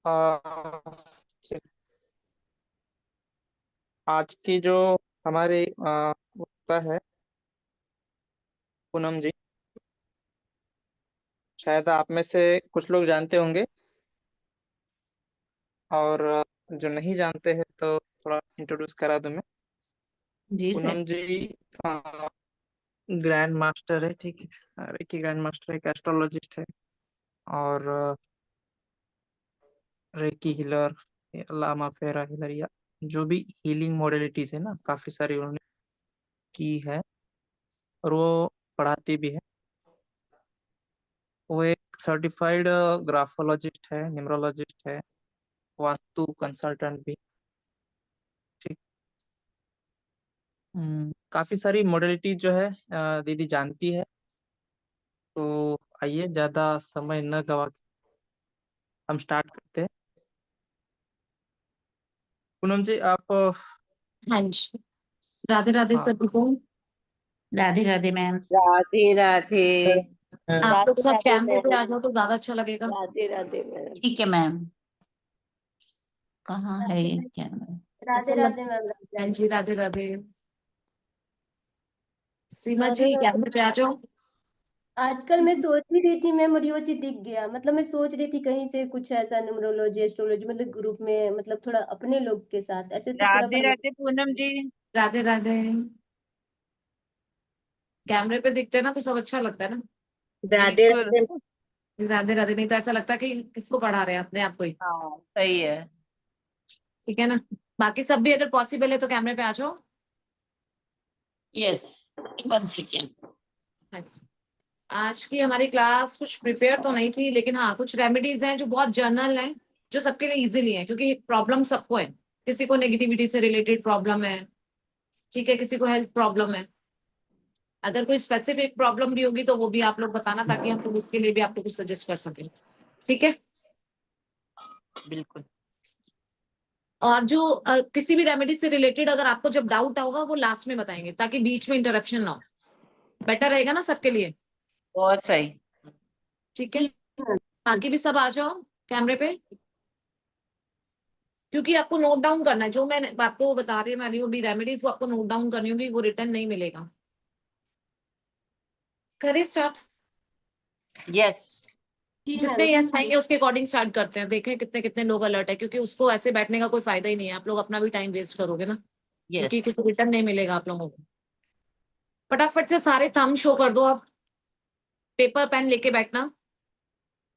आ, आज की जो हमारी वक्ता है पूनम जी, शायद आप में से कुछ लोग जानते होंगे, और जो नहीं जानते हैं तो थोड़ा इंट्रोड्यूस करा दूं मैं। जी सर। पूनम जी ग्रैंड मास्टर है, ठीक है, रेकी ग्रैंड मास्टर है, एक एस्ट्रोलॉजिस्ट है, और रेकी हीलर, लामा फेरा हीलर, या जो भी हीलिंग मॉडलिटीज है ना, काफी सारी उन्होंने की है, और वो पढ़ाती भी है। वो एक सर्टिफाइड ग्राफोलॉजिस्ट है, न्यूमरोलॉजिस्ट है, वास्तु कंसल्टेंट भी। ठीक। काफी सारी मॉडलिटी जो है दीदी जानती है। तो आइए, ज्यादा समय न गवा के हम स्टार्ट करते हैं। पूनम जी, आप हाँ जी। राधे राधे हाँ। सभी को। राधे राधे मैम। राधे राधे। आप लोग राधे सब राधे कैमरे पे आ मैम। जाओ तो ज्यादा अच्छा लगेगा। राधे राधे मैम। ठीक है मैम। कहाँ है ये कैमरा? राधे अच्छा राधे लग। मैम। हाँ जी, राधे राधे। सीमा राधे जी राधे। कैमरे पे आ जाओ। आजकल मैं सोच ही रही थी, मैं मरियोची दिख गया, मतलब मैं सोच रही थी कहीं से कुछ ऐसा न्यूमरोलॉजी एस्ट्रोलॉजी मतलब ग्रुप में, मतलब थोड़ा अपने लोग के साथ ऐसे तो पूरा राधे परिवार। राधे पूनम जी। राधे राधे। कैमरे पे दिखते हैं ना तो सब अच्छा लगता है ना। राधे बिल्कुल। राधे। राधे राधे नहीं तो ऐसा लगता है कि किसको पढ़ा रहे हैं, अपने आप को ही। हाँ सही है। ठीक है ना। बाकी सब भी अगर पॉसिबल है तो कैमरे पे आ जाओ। यस। 1 सेकेंड। आज की हमारी क्लास कुछ प्रिपेयर तो नहीं थी, लेकिन हाँ कुछ रेमेडीज हैं जो बहुत जनरल हैं, जो सबके लिए इजीली है, क्योंकि प्रॉब्लम सबको है। किसी को नेगेटिविटी से रिलेटेड प्रॉब्लम है, ठीक है, किसी को हेल्थ प्रॉब्लम है। अगर कोई स्पेसिफिक प्रॉब्लम भी होगी तो वो भी आप लोग बताना, ताकि हम लोग उसके लिए भी आपको कुछ सजेस्ट कर सकें। ठीक है। बिल्कुल। और जो किसी भी रेमेडी से रिलेटेड अगर आपको जब डाउट होगा वो लास्ट में बताएंगे, ताकि बीच में इंटरप्शन ना हो। बेटर रहेगा ना सबके लिए। बहुत सही। ठीक है। बाकी भी सब आ जाओ कैमरे पे, क्योंकि आपको नोट डाउन करना है। जो मैं आपको बता रही हूँ वो भी रेमेडीज, वो आपको नोट डाउन करनी होगी, वो रिटर्न नहीं मिलेगा। करिए स्टार्ट। जी जितने मैम। यस आएंगे उसके अकॉर्डिंग स्टार्ट करते हैं, देखें कितने कितने लोग अलर्ट है, क्योंकि उसको ऐसे बैठने का कोई फायदा ही नहीं है, आप लोग अपना भी टाइम वेस्ट करोगे ना, क्योंकि यस कुछ रिटर्न नहीं मिलेगा आप लोगों को। फटाफट से सारे थंब शो कर दो आप। पेपर पेन लेके बैठना।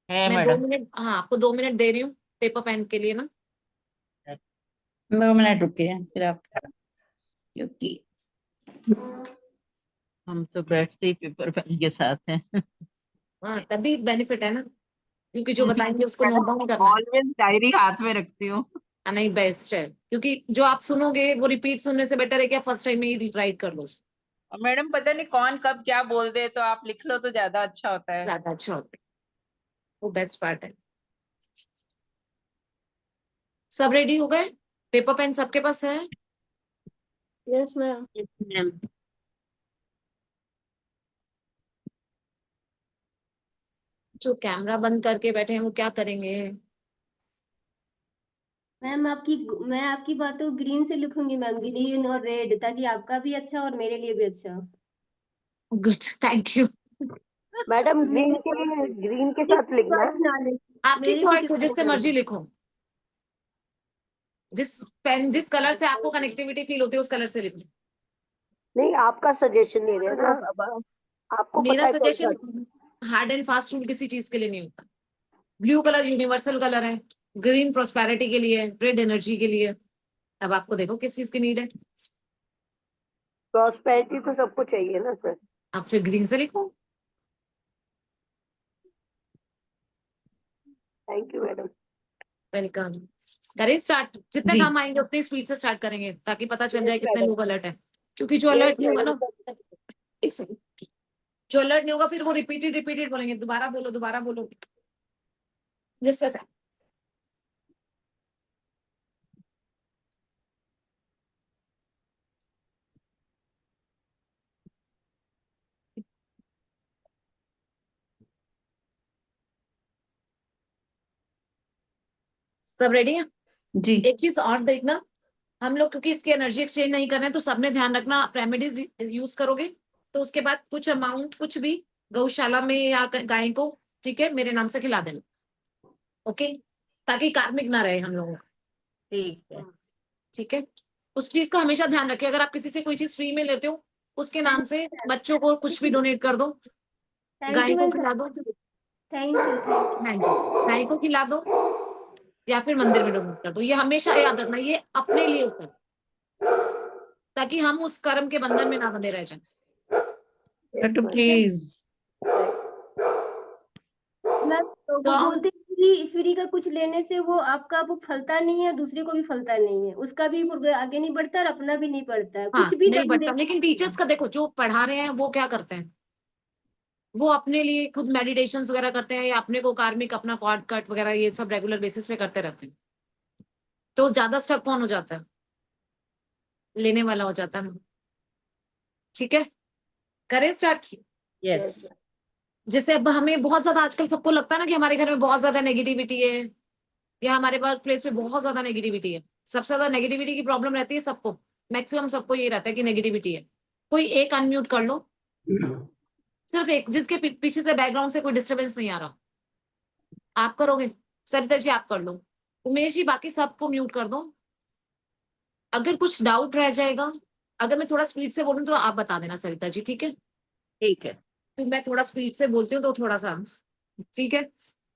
है मैं दो मैडम। मिनट हाँ आपको 2 मिनट दे रही हूँ पेपर पेन के लिए ना। 2 मिनट रुकिए फिर आप, क्योंकि हम तो बैठते ही पेपर पेन के साथ हैं। हाँ तभी बेनिफिट है ना, क्योंकि जो बताएंगे उसको नोट डाउन मैडम करना है। ऑलवेज डायरी हाथ में रखती हूँ। नहीं, बेस्ट है, क्योंकि जो आप सुनोगे वो रिपीट सुनने से बेटर है कि आप फर्स्ट टाइम में ही राइट कर लो उसको। और मैडम पता नहीं कौन कब क्या बोल दे, तो आप लिख लो तो ज्यादा अच्छा होता है। ज्यादा अच्छा होता है, वो बेस्ट पार्ट है। सब रेडी हो गए? पेपर पेन सबके पास है? Yes ma'am. मैम। जो कैमरा बंद करके बैठे हैं वो क्या करेंगे? मैम मैं आपकी बातों ग्रीन से लिखूंगी मैम, ग्रीन और रेड, ताकि आपका भी अच्छा और मेरे लिए भी अच्छा। Good, thank you. मैडम मेरी ग्रीन के साथ लिखना है। आपकी मेरी चॉइस किसी है, को जिससे नहीं। मर्जी लिखो। जिस कलर से आपको कनेक्टिविटी फील होती है उस कलर से लिखो। नहीं, आपका सजेशन ले रहे हैं ना, अब आपको मेरा पता है कौन सा। Suggestion hard and fast rule किसी चीज के लिए नहीं होता। ब्लू कलर यूनिवर्सल कलर है, ग्रीन प्रोस्पेरिटी के लिए, रेड एनर्जी के लिए। अब आपको देखो किस चीज की नीड है। प्रॉस्पेरिटी तो सबको चाहिए ना सर। आप फिर ग्रीन से लिखो। Thank you madam. वेलकम। करें स्टार्ट, जितने जी काम आएंगे उतनी स्पीड से स्टार्ट करेंगे, ताकि पता चल यस जाए कितने मैडम। लोग अलर्ट है। क्योंकि जो यस अलर्ट नहीं होगा मैडम। ना, एक सेकंड, जो अलर्ट नहीं होगा फिर वो रिपीटेड रिपीटेड बोलेंगे, दोबारा बोलो दोबारा बोलो। जिस वजह सब रेडी है? जी एक चीज और देखना, हम लोग क्योंकि इसकी एनर्जी एक्सचेंज नहीं कर रहे हैं, तो सबने ध्यान रखना, आप रेमेडीज यूज करोगे तो उसके बाद कुछ अमाउंट कुछ भी गौशाला में या गाय को, ठीक है, मेरे नाम से खिला देना, ओके, ताकि कार्मिक ना रहे हम लोगों का, ठीक है। ठीक है। उस चीज का हमेशा ध्यान रखिए, अगर आप किसी से कोई चीज फ्री में लेते हो उसके नाम से बच्चों को कुछ भी डोनेट कर दो, थैंक गाय यू को मैम, खिला दो, थैंक यू। हाँ जी, गाय को खिला दो या फिर मंदिर में डोनेट कर दो। ये हमेशा याद रखना, ये अपने लिए होता है, ताकि हम उस कर्म के बंधन में ना बंधे रह जाएं। बेटू प्लीज। मैम तो वो तो बोलते हैं फ्री फ्री का कुछ लेने से वो आपका वो फलता नहीं है, दूसरे को भी फलता नहीं है, उसका भी आगे नहीं बढ़ता और अपना भी नहीं बढ़ता है, हाँ कुछ भी नहीं दान बढ़ता, दे। लेकिन टीचर्स का देखो, जो पढ़ा रहे हैं वो क्या करते हैं, वो अपने लिए खुद मेडिटेशंस वगैरह करते हैं, या अपने को कार्मिक अपना कॉर्ड कट वगैरह ये सब रेगुलर बेसिस पे करते रहते हैं, तो ज्यादा स्टक कौन हो जाता है? लेने वाला हो जाता है ना। ठीक है, करें स्टार्ट। यस। जैसे अब हमें बहुत ज्यादा आजकल सबको लगता है ना कि हमारे घर में बहुत ज्यादा नेगेटिविटी है, या हमारे वर्क प्लेस में बहुत ज्यादा नेगेटिविटी है। सबसे ज्यादा नेगेटिविटी की प्रॉब्लम रहती है सबको, मैक्सिमम सबको ये रहता है कि नेगेटिविटी है। कोई एक अनम्यूट कर लो, सिर्फ एक, जिसके पीछे से बैकग्राउंड से कोई डिस्टरबेंस नहीं आ रहा। आप करोगे? सरिता जी आप कर लो, उमेश जी बाकी सबको म्यूट कर दो। अगर कुछ डाउट रह जाएगा, अगर मैं थोड़ा स्पीड से बोलूं तो आप बता देना सरिता जी, ठीक है? ठीक है। फिर मैं थोड़ा स्पीड से बोलती हूँ तो थोड़ा सा, ठीक है।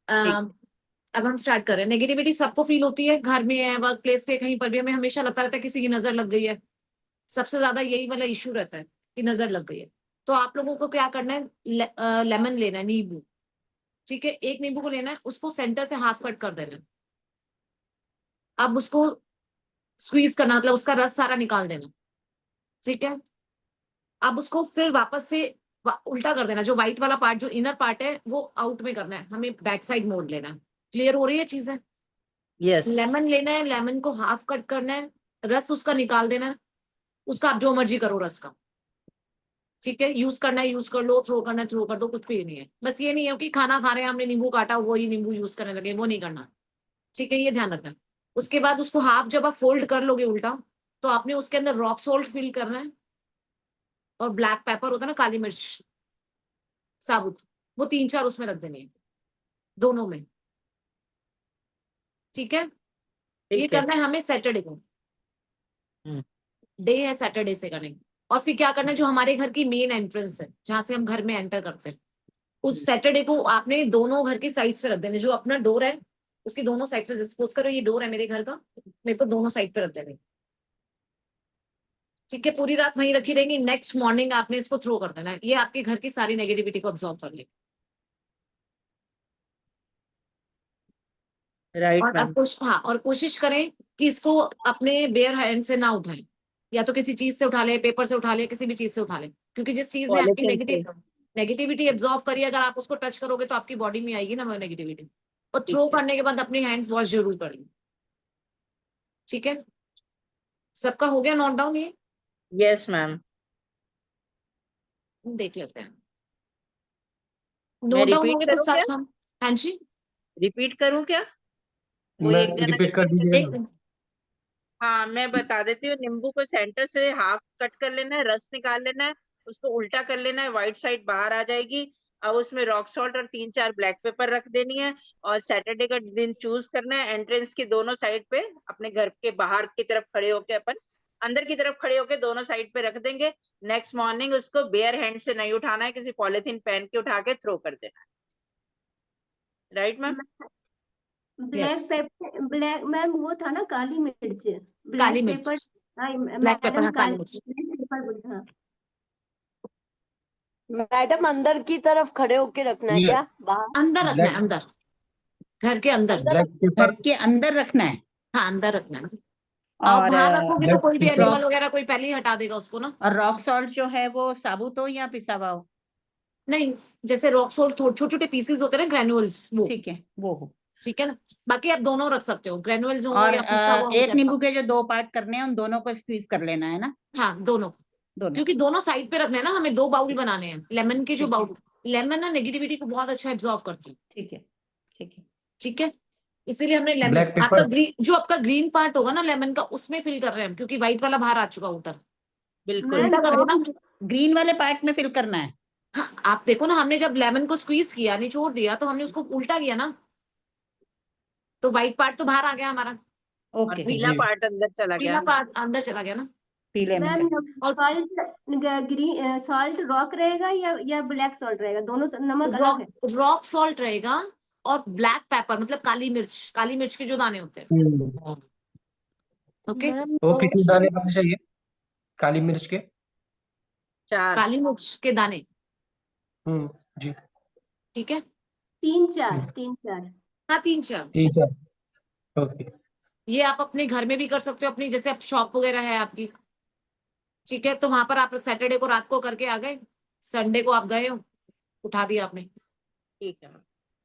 अब हम स्टार्ट करें। नेगेटिविटी सबको फील होती है, घर में है, वर्क प्लेस पे, कहीं पर भी, हमें हमेशा लगता रहता है किसी की नजर लग गई है। सबसे ज्यादा यही वाला इश्यू रहता है कि नजर लग गई है। तो आप लोगों को क्या करना है, लेमन लेना है, नींबू, ठीक है, एक नींबू को लेना है, उसको सेंटर से हाफ कट कर देना है। अब उसको स्क्वीज करना, मतलब उसका रस सारा निकाल देना, ठीक है। अब उसको फिर वापस से उल्टा कर देना, जो व्हाइट वाला पार्ट, जो इनर पार्ट है वो आउट में करना है, हमें बैक साइड मोड़ लेना है। क्लियर हो रही है चीजें? यस। लेमन लेना है, लेमन को हाफ कट करना है, रस उसका निकाल देना है, उसका आप जो मर्जी करो रस का, ठीक है। यूज करना है यूज कर लो, थ्रो करना है थ्रो कर दो, कुछ भी नहीं है। बस ये नहीं है कि खाना खा रहे हैं हमने नींबू काटा वही नींबू यूज करने लगे, वो नहीं करना, ठीक है, ये ध्यान रखना है। उसके बाद उसको हाफ जब आप फोल्ड कर लोगे उल्टा, तो आपने उसके अंदर रॉक सोल्ट फिल करना है, और ब्लैक पेपर होता है ना, काली मिर्च साबुत, वो 3-4 उसमें रख देनी है, दोनों में, ठीक है। ये ठीक है। करना है हमें सैटरडे को, डे है सैटरडे से करेंगे। और फिर क्या करना है, जो हमारे घर की मेन एंट्रेंस है जहां से हम घर में एंटर करते हैं, उस सैटरडे को आपने दोनों घर की साइड्स पे रख देने, जो अपना डोर है उसकी दोनों साइड पे, सपोज करो ये डोर है मेरे घर का, मेरे को दोनों साइड पे रख देने, ठीक है। पूरी रात वहीं रखी रहेंगी, नेक्स्ट मॉर्निंग आपने इसको थ्रो कर देना है, ये आपके घर की सारी नेगेटिविटी को ऑब्जॉर्व कर ले। राइट और मैम। हाँ, और कोशिश करें कि इसको अपने बेयर हैंड से ना उठाएं, या तो किसी चीज से उठा ले, पेपर से उठा ले, किसी भी चीज से उठा ले, क्योंकि जिस चीज ने आपकी पॉलिथिन से। नेगेटिविटी एब्जॉर्व करी, अगर आप उसको टच करोगे तो आपकी बॉडी में आएगी ना वो नेगेटिविटी। और ठीक थ्रो है। करने के बाद अपने हैंड्स वॉश जरूर करें, ठीक है। सबका हो गया नोट डाउन? ये यस मैम। देख लेते हैं, मैं नोट डाउन हो रिपीट गए तो करूँ क्या? सब हम, हाँ जी, रिपीट करूँ क्या? कोई मैं एक जना रिपीट कर रिपीट दीजिएगा एक ना। हाँ, मैं बता देती हूँ। नींबू को सेंटर से हाफ कट कर लेना है, रस निकाल लेना है, उसको उल्टा कर लेना है, व्हाइट साइड बाहर आ जाएगी। अब उसमें रॉक सॉल्ट और 3-4 ब्लैक पेपर रख देनी है, और सैटरडे का दिन चूज करना है। एंट्रेंस की दोनों साइड पे, अपने घर के बाहर की तरफ खड़े होके, अपन अंदर की तरफ खड़े होके दोनों साइड पे रख देंगे। नेक्स्ट मॉर्निंग उसको बेयर हैंड से नहीं उठाना है, किसी पॉलिथीन पहन के उठा के थ्रो कर देना है। Right ma'am? Yes, black pepper, black ma'am वो था ना काली मिर्च, काली ब्लैक पेपर। मिर्च, ब्लैक पेपर, मैडम हाँ काली मिर्च, ब्लैक पेपर, हाँ। मैडम अंदर की तरफ खड़े होके रखना है ये क्या, बाहर? अंदर रखना है, ब्लैक अंदर, घर के अंदर, अंदर ब्लैक घर पेपर के अंदर रखना है। हाँ अंदर रखना है। और और बाहर रखोगे तो ब्लैक कोई भी पेपर एनिमल रॉक्स वगैरह कोई पहले ही हटा देगा उसको ना। और रॉक सॉल्ट जो है वो साबुत हो या पिसा हुआ हो? नहीं, जैसे रॉक सोल्ट छोटे छोटे पीसेस होते हैं ना, ग्रेन्युअल्स, वो, ठीक है, वो हो। ठीक है ना। बाकी आप दोनों रख सकते हो, ग्रेन्युअल्स हो और या पिसा हुआ हो, एक जैसा। नींबू के जो 2 पार्ट करने हैं उन दोनों को स्क्वीज कर लेना है ना, हाँ दोनों, दोनों। क्योंकि दोनों साइड पे रखना है ना, हमें 2 बाउल ठीक, बनाने हैं लेमन के, जो ठीक है, बाउल, लेमन ना नेगेटिविटी को बहुत अच्छा एब्जॉर्व करती है, ठीक है, ठीक है। ठीक है। इसीलिए हमने लेमन, ब्लैक आपका पेपर। ग्रीन, जो आपका ग्रीन पार्ट होगा ना लेमन का, उसमें फिल कर रहे हैं हम, क्योंकि व्हाइट वाला बाहर आ चुका उल्टा। बिल्कुल। मैम उल्टा कर देना। ग्रीन वाले पार्ट में फिल करना है। हाँ, आप देखो ना, हमने जब लेमन को स्क्वीज किया, निचोड़ दिया, तो हमने उसको उल्टा किया ना, तो व्हाइट पार्ट तो बाहर आ गया हमारा, और ओके, पीला जी। पार्ट अंदर चला पीला गया। पार्ट अंदर चला गया ना। पीले में मैम कर। और सॉल्ट ग्रीन सॉल्ट रॉक रहेगा या ब्लैक सॉल्ट रहेगा, दोनों नमक अलग है? रॉक सॉल्ट रहेगा, और ब्लैक पेपर मतलब काली मिर्च के जो दाने होते हैं। ओके, वो कितने दाने होने चाहिए काली मिर्च के? 4। काली मिर्च के दाने। जी। ठीक है, 3-4 हम्म, 3-4। हाँ 3-4। ठीक है। ओके। ये आप अपने घर में भी कर सकते हो, अपनी जैसे आप शॉप वगैरह है आपकी, ठीक है, तो वहां पर आप सैटरडे को रात को करके आ गए, संडे को आप गए हो, उठा दिया आपने। ठीक है,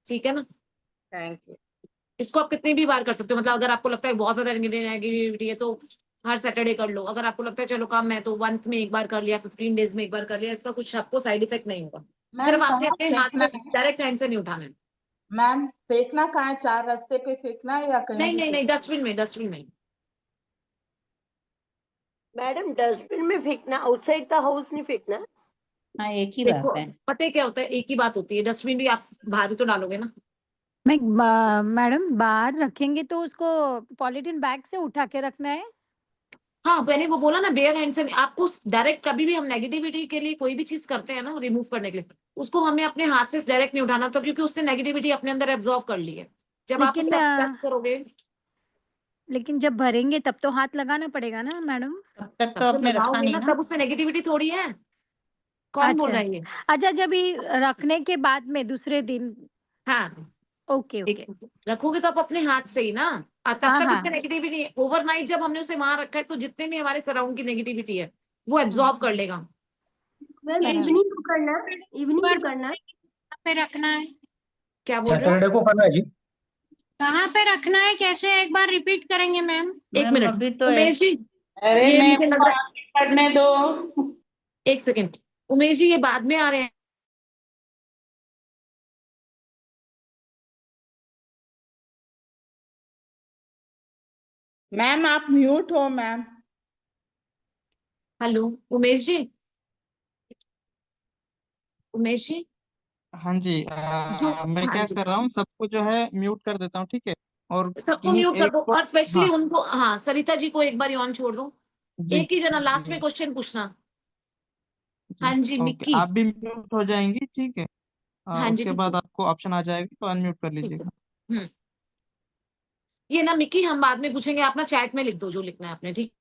ठीक है ना। Thank you. इसको आप कितनी भी बार कर सकते हो, मतलब अगर आपको लगता है बहुत ज्यादा नेगेटिविटी है तो हर सैटरडे कर लो। अगर आपको लगता है चलो कम है तो मंथ में एक बार कर लिया, 15 डेज में एक बार कर लिया, इसका कुछ आपको साइड इफेक्ट नहीं होगा। सिर्फ आपने अपने हाथ से डायरेक्ट हैंड से नहीं उठाना है। मैम फेंकना कहाँ है, 4 रास्ते पे फेंकना है या कहीं नहीं भी नहीं नहीं, फेंकना? डस्टबिन में, डस्टबिन में। मैडम डस्टबिन में फेंकना, आउटसाइड द हाउस नहीं फेंकना। हाँ, एक ही देखो बात है। पता है क्या होता है, एक ही बात होती है, डस्टबिन भी आप बाहर ही तो डालोगे ना। मैडम बाहर रखेंगे तो उसको पॉलीथीन बैग से उठा के रखना है? हाँ, मैंने वो बोला ना, बेयर हैंड से आपको डायरेक्ट, कभी भी हम नेगेटिविटी के लिए कोई भी चीज करते हैं ना, रिमूव करने के लिए, उसको हमें अपने हाथ से डायरेक्ट नहीं उठाना, तो क्योंकि उससे नेगेटिविटी अपने अंदर एब्जॉर्व कर ली है। जब आप लेकिन उससे टच करोगे, लेकिन जब भरेंगे तब तो हाथ लगाना पड़ेगा ना मैडम? तब तक तब तो तो आपने रखा लगाओगे नहीं ना, ना। तब उसमें नेगेटिविटी थोड़ी है। कौन बोल अच्छा रहा है ये? अच्छा, जब ये रखने के बाद में दूसरे दिन। हाँ, ओके ओके। रखोगे तो आप अपने हाथ से ही ना, तब हाँ तक हाँ। उसमें नेगेटिविटी है। ओवरनाइट जब हमने उसे वहां रखा है, तो जितने भी हमारे सराउंड की नेगेटिविटी है वो एब्जॉर्ब कर लेगा। मैम अच्छा। इवनिंग को करना, इवनिंग को करना। पे रखना है? क्या बोल रहे हो? सैटरडे को करना है जी। कहाँ पे रखना है, कैसे, एक बार रिपीट करेंगे मैम? एक मैम मिनट अभी तो उमेश जी, अरे ये मैं मुझे लग रहा पढ़ने दो। है, एक सेकेंड, उमेश जी ये बाद में आ रहे हैं। मैम आप म्यूट हो मैम। हेलो उमेश जी, उमेश जी, हाँ जी, जो, मैं हाँ क्या जी, कर रहा हूँ, सबको जो है म्यूट कर देता हूँ, ठीक है। और सबको किन्हीं म्यूट कर एक दो, को। और स्पेशली हाँ उनको, हाँ सरिता जी को एक बार ऑन छोड़ दो। जी एक ही जना लास्ट में जी क्वेश्चन पूछना। जी। हाँ जी ओके, मिक्की। आप भी म्यूट हो जाएंगी, ठीक है। हाँ जी उसके ठीक है, बाद आपको ऑप्शन आ जाएगा तो अनम्यूट कर ठीक है। लीजिएगा। ये ना मिक्की हम बाद में पूछेंगे, आप ना चैट में लिख दो जो लिखना है आपने, ठीक।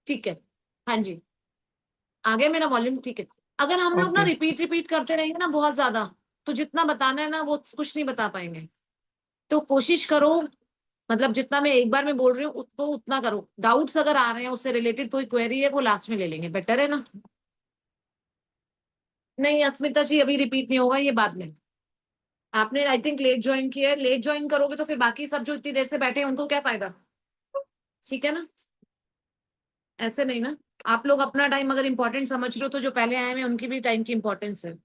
ठीक है, हाँ जी, आ गया मेरा वॉल्यूम, ठीक है। अगर हम लोग ना ओके। रिपीट रिपीट करते रहेंगे ना बहुत ज्यादा, तो जितना बताना है ना वो कुछ नहीं बता पाएंगे। तो कोशिश करो, मतलब जितना मैं एक बार में बोल रही हूँ उसको उतना करो। डाउट्स अगर आ रहे हैं, उससे रिलेटेड कोई क्वेरी है, वो लास्ट में ले लेंगे, बेटर है ना। नहीं अस्मिता जी, अभी रिपीट नहीं होगा, ये बाद में। आपने आई थिंक लेट ज्वाइन किया है, लेट ज्वाइन करोगे तो फिर बाकी सब जो इतनी देर से बैठे हैं उनको क्या फायदा। ठीक है ना, ऐसे नहीं ना। आप लोग अपना टाइम अगर इंपॉर्टेंट समझ रहे हो, तो जो पहले आए हैं उनकी भी टाइम की इंपॉर्टेंस है।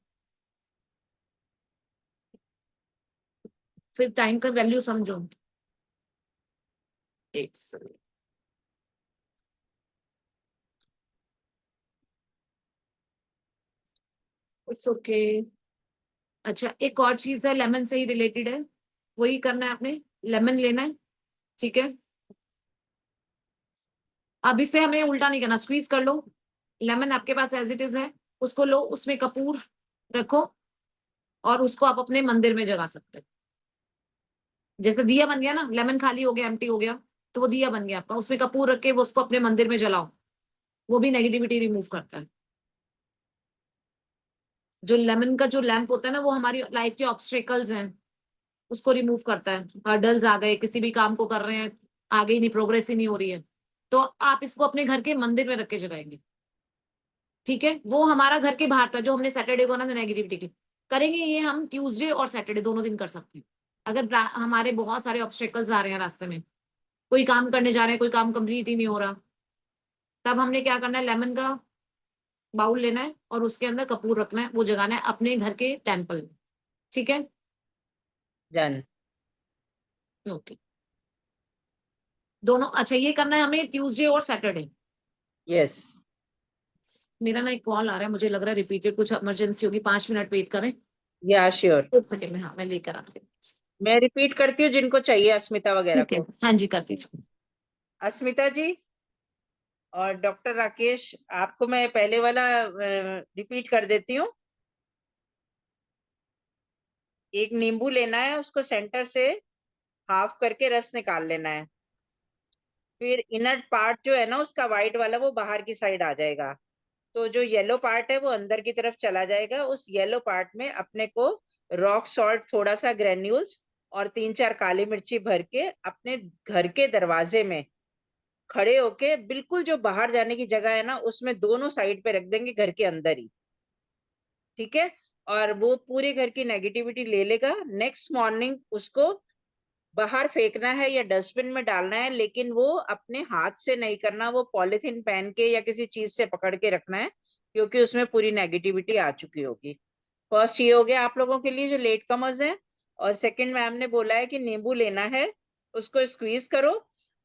फिर टाइम का वैल्यू समझो। एक सेकंड। It's okay. अच्छा, एक और चीज है, लेमन से ही रिलेटेड है, वही करना है आपने। लेमन लेना है, ठीक है। अब इसे हमें उल्टा नहीं करना, स्क्वीज कर लो। लेमन आपके पास एज इट इज है, उसको लो, उसमें कपूर रखो, और उसको आप अपने मंदिर में जगा सकते हो। जैसे दिया बन गया ना, लेमन खाली हो गया, एम्प्टी हो गया, तो वो दिया बन गया आपका। उसमें कपूर रख के वो उसको अपने मंदिर में जलाओ, वो भी नेगेटिविटी रिमूव करता है। जो लेमन का जो लैंप होता है ना, वो हमारी लाइफ के ऑब्स्टेकल्स हैं, उसको रिमूव करता है। हर्डल्स आ गए, किसी भी काम को कर रहे हैं, आगे ही नहीं, प्रोग्रेस ही नहीं हो रही है, तो आप इसको अपने घर के मंदिर में रख के जगाएंगे, ठीक है। वो हमारा घर के बाहर था जो हमने सैटरडे को ना नेगेटिविटी की करेंगे, ये हम ट्यूसडे और सैटरडे दोनों दिन कर सकते हैं। अगर हमारे बहुत सारे ऑब्स्टेकल्स आ रहे हैं रास्ते में, कोई काम करने जा रहे हैं, कोई काम कंप्लीट ही नहीं हो रहा, तब हमने क्या करना है, लेमन का बाउल लेना है और उसके अंदर कपूर रखना है, वो जगाना है अपने घर के टेम्पल में, ठीक है। डन। ओके, दोनों, अच्छा ये करना है हमें ट्यूसडे और सैटरडे। यस। मेरा ना एक कॉल आ रहा है, मुझे लग रहा है रिपीटेड कुछ इमरजेंसी होगी, 5 मिनट वेट करें। या श्योर, 1 सेकेंड में, हाँ मैं लेकर आती हूँ। मैं रिपीट करती हूँ जिनको चाहिए, अस्मिता वगैरह ठीक है, को। हाँ जी कर दीजिए। अस्मिता जी और डॉक्टर राकेश, आपको मैं पहले वाला रिपीट कर देती हूँ। एक नींबू लेना है, उसको सेंटर से हाफ करके रस निकाल लेना है। फिर इनर पार्ट जो है ना उसका, वाइट वाला, वो बाहर की साइड आ जाएगा। तो जो येलो पार्ट है वो अंदर की तरफ चला जाएगा। उस येलो पार्ट में अपने को रॉक सॉल्ट, थोड़ा सा ग्रेन्यूल्स और 3-4 काली मिर्ची भर के अपने घर के दरवाजे में खड़े होके, बिल्कुल जो बाहर जाने की जगह है ना उसमें दोनों साइड पे रख देंगे, घर के अंदर ही, ठीक है। और वो पूरे घर की नेगेटिविटी ले लेगा। नेक्स्ट मॉर्निंग उसको बाहर फेंकना है या डस्टबिन में डालना है, लेकिन वो अपने हाथ से नहीं करना, वो पॉलिथीन पहन के या किसी चीज से पकड़ के रखना है, क्योंकि उसमें पूरी नेगेटिविटी आ चुकी होगी। फर्स्ट ये हो गया आप लोगों के लिए जो लेट कमर्स हैं। और सेकंड, मैम ने बोला है कि नींबू लेना है, उसको स्क्वीज करो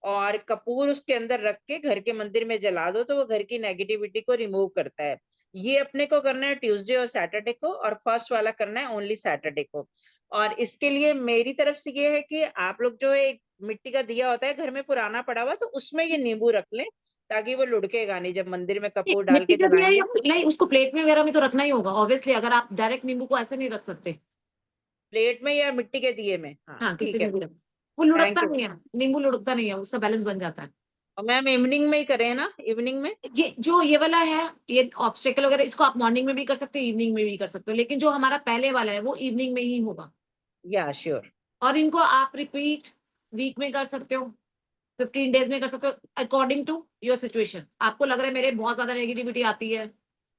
और कपूर उसके अंदर रख के घर के मंदिर में जला दो, तो वो घर की नेगेटिविटी को रिमूव करता है। ये अपने को करना है ट्यूसडे और सैटरडे को, और फर्स्ट वाला करना है ओनली सैटरडे को। और इसके लिए मेरी तरफ से ये है कि आप लोग जो एक मिट्टी का दिया होता है घर में पुराना पड़ा हुआ, तो उसमें ये नींबू रख लें, ताकि वो लुढ़केगा नहीं जब मंदिर में कपूर डाल मिट्टी के का दिया जलाएंगे। नहीं, उसको प्लेट में वगैरह में तो रखना ही होगा ऑब्वियसली, अगर आप डायरेक्ट नींबू को ऐसे नहीं रख सकते। प्लेट में या मिट्टी के दिए में, हाँ हाँ किसी ठीक है। में भी रख, वो लुढ़कता थैंक यू। नहीं है, नींबू लुढ़कता नहीं है, उसका बैलेंस बन जाता है। और मैम इवनिंग में ही करें ना, इवनिंग में। ये जो ये वाला है, ये ऑब्स्टेकल वगैरह, इसको आप मॉर्निंग में भी कर सकते हो, इवनिंग में भी कर सकते हो, लेकिन जो हमारा पहले वाला है वो इवनिंग में ही होगा। या श्योर। और इनको आप रिपीट वीक में कर सकते हो, 15 डेज में कर सकते हो, अकॉर्डिंग टू योर सिचुएशन। आपको लग रहा है मेरे बहुत ज्यादा नेगेटिविटी आती है,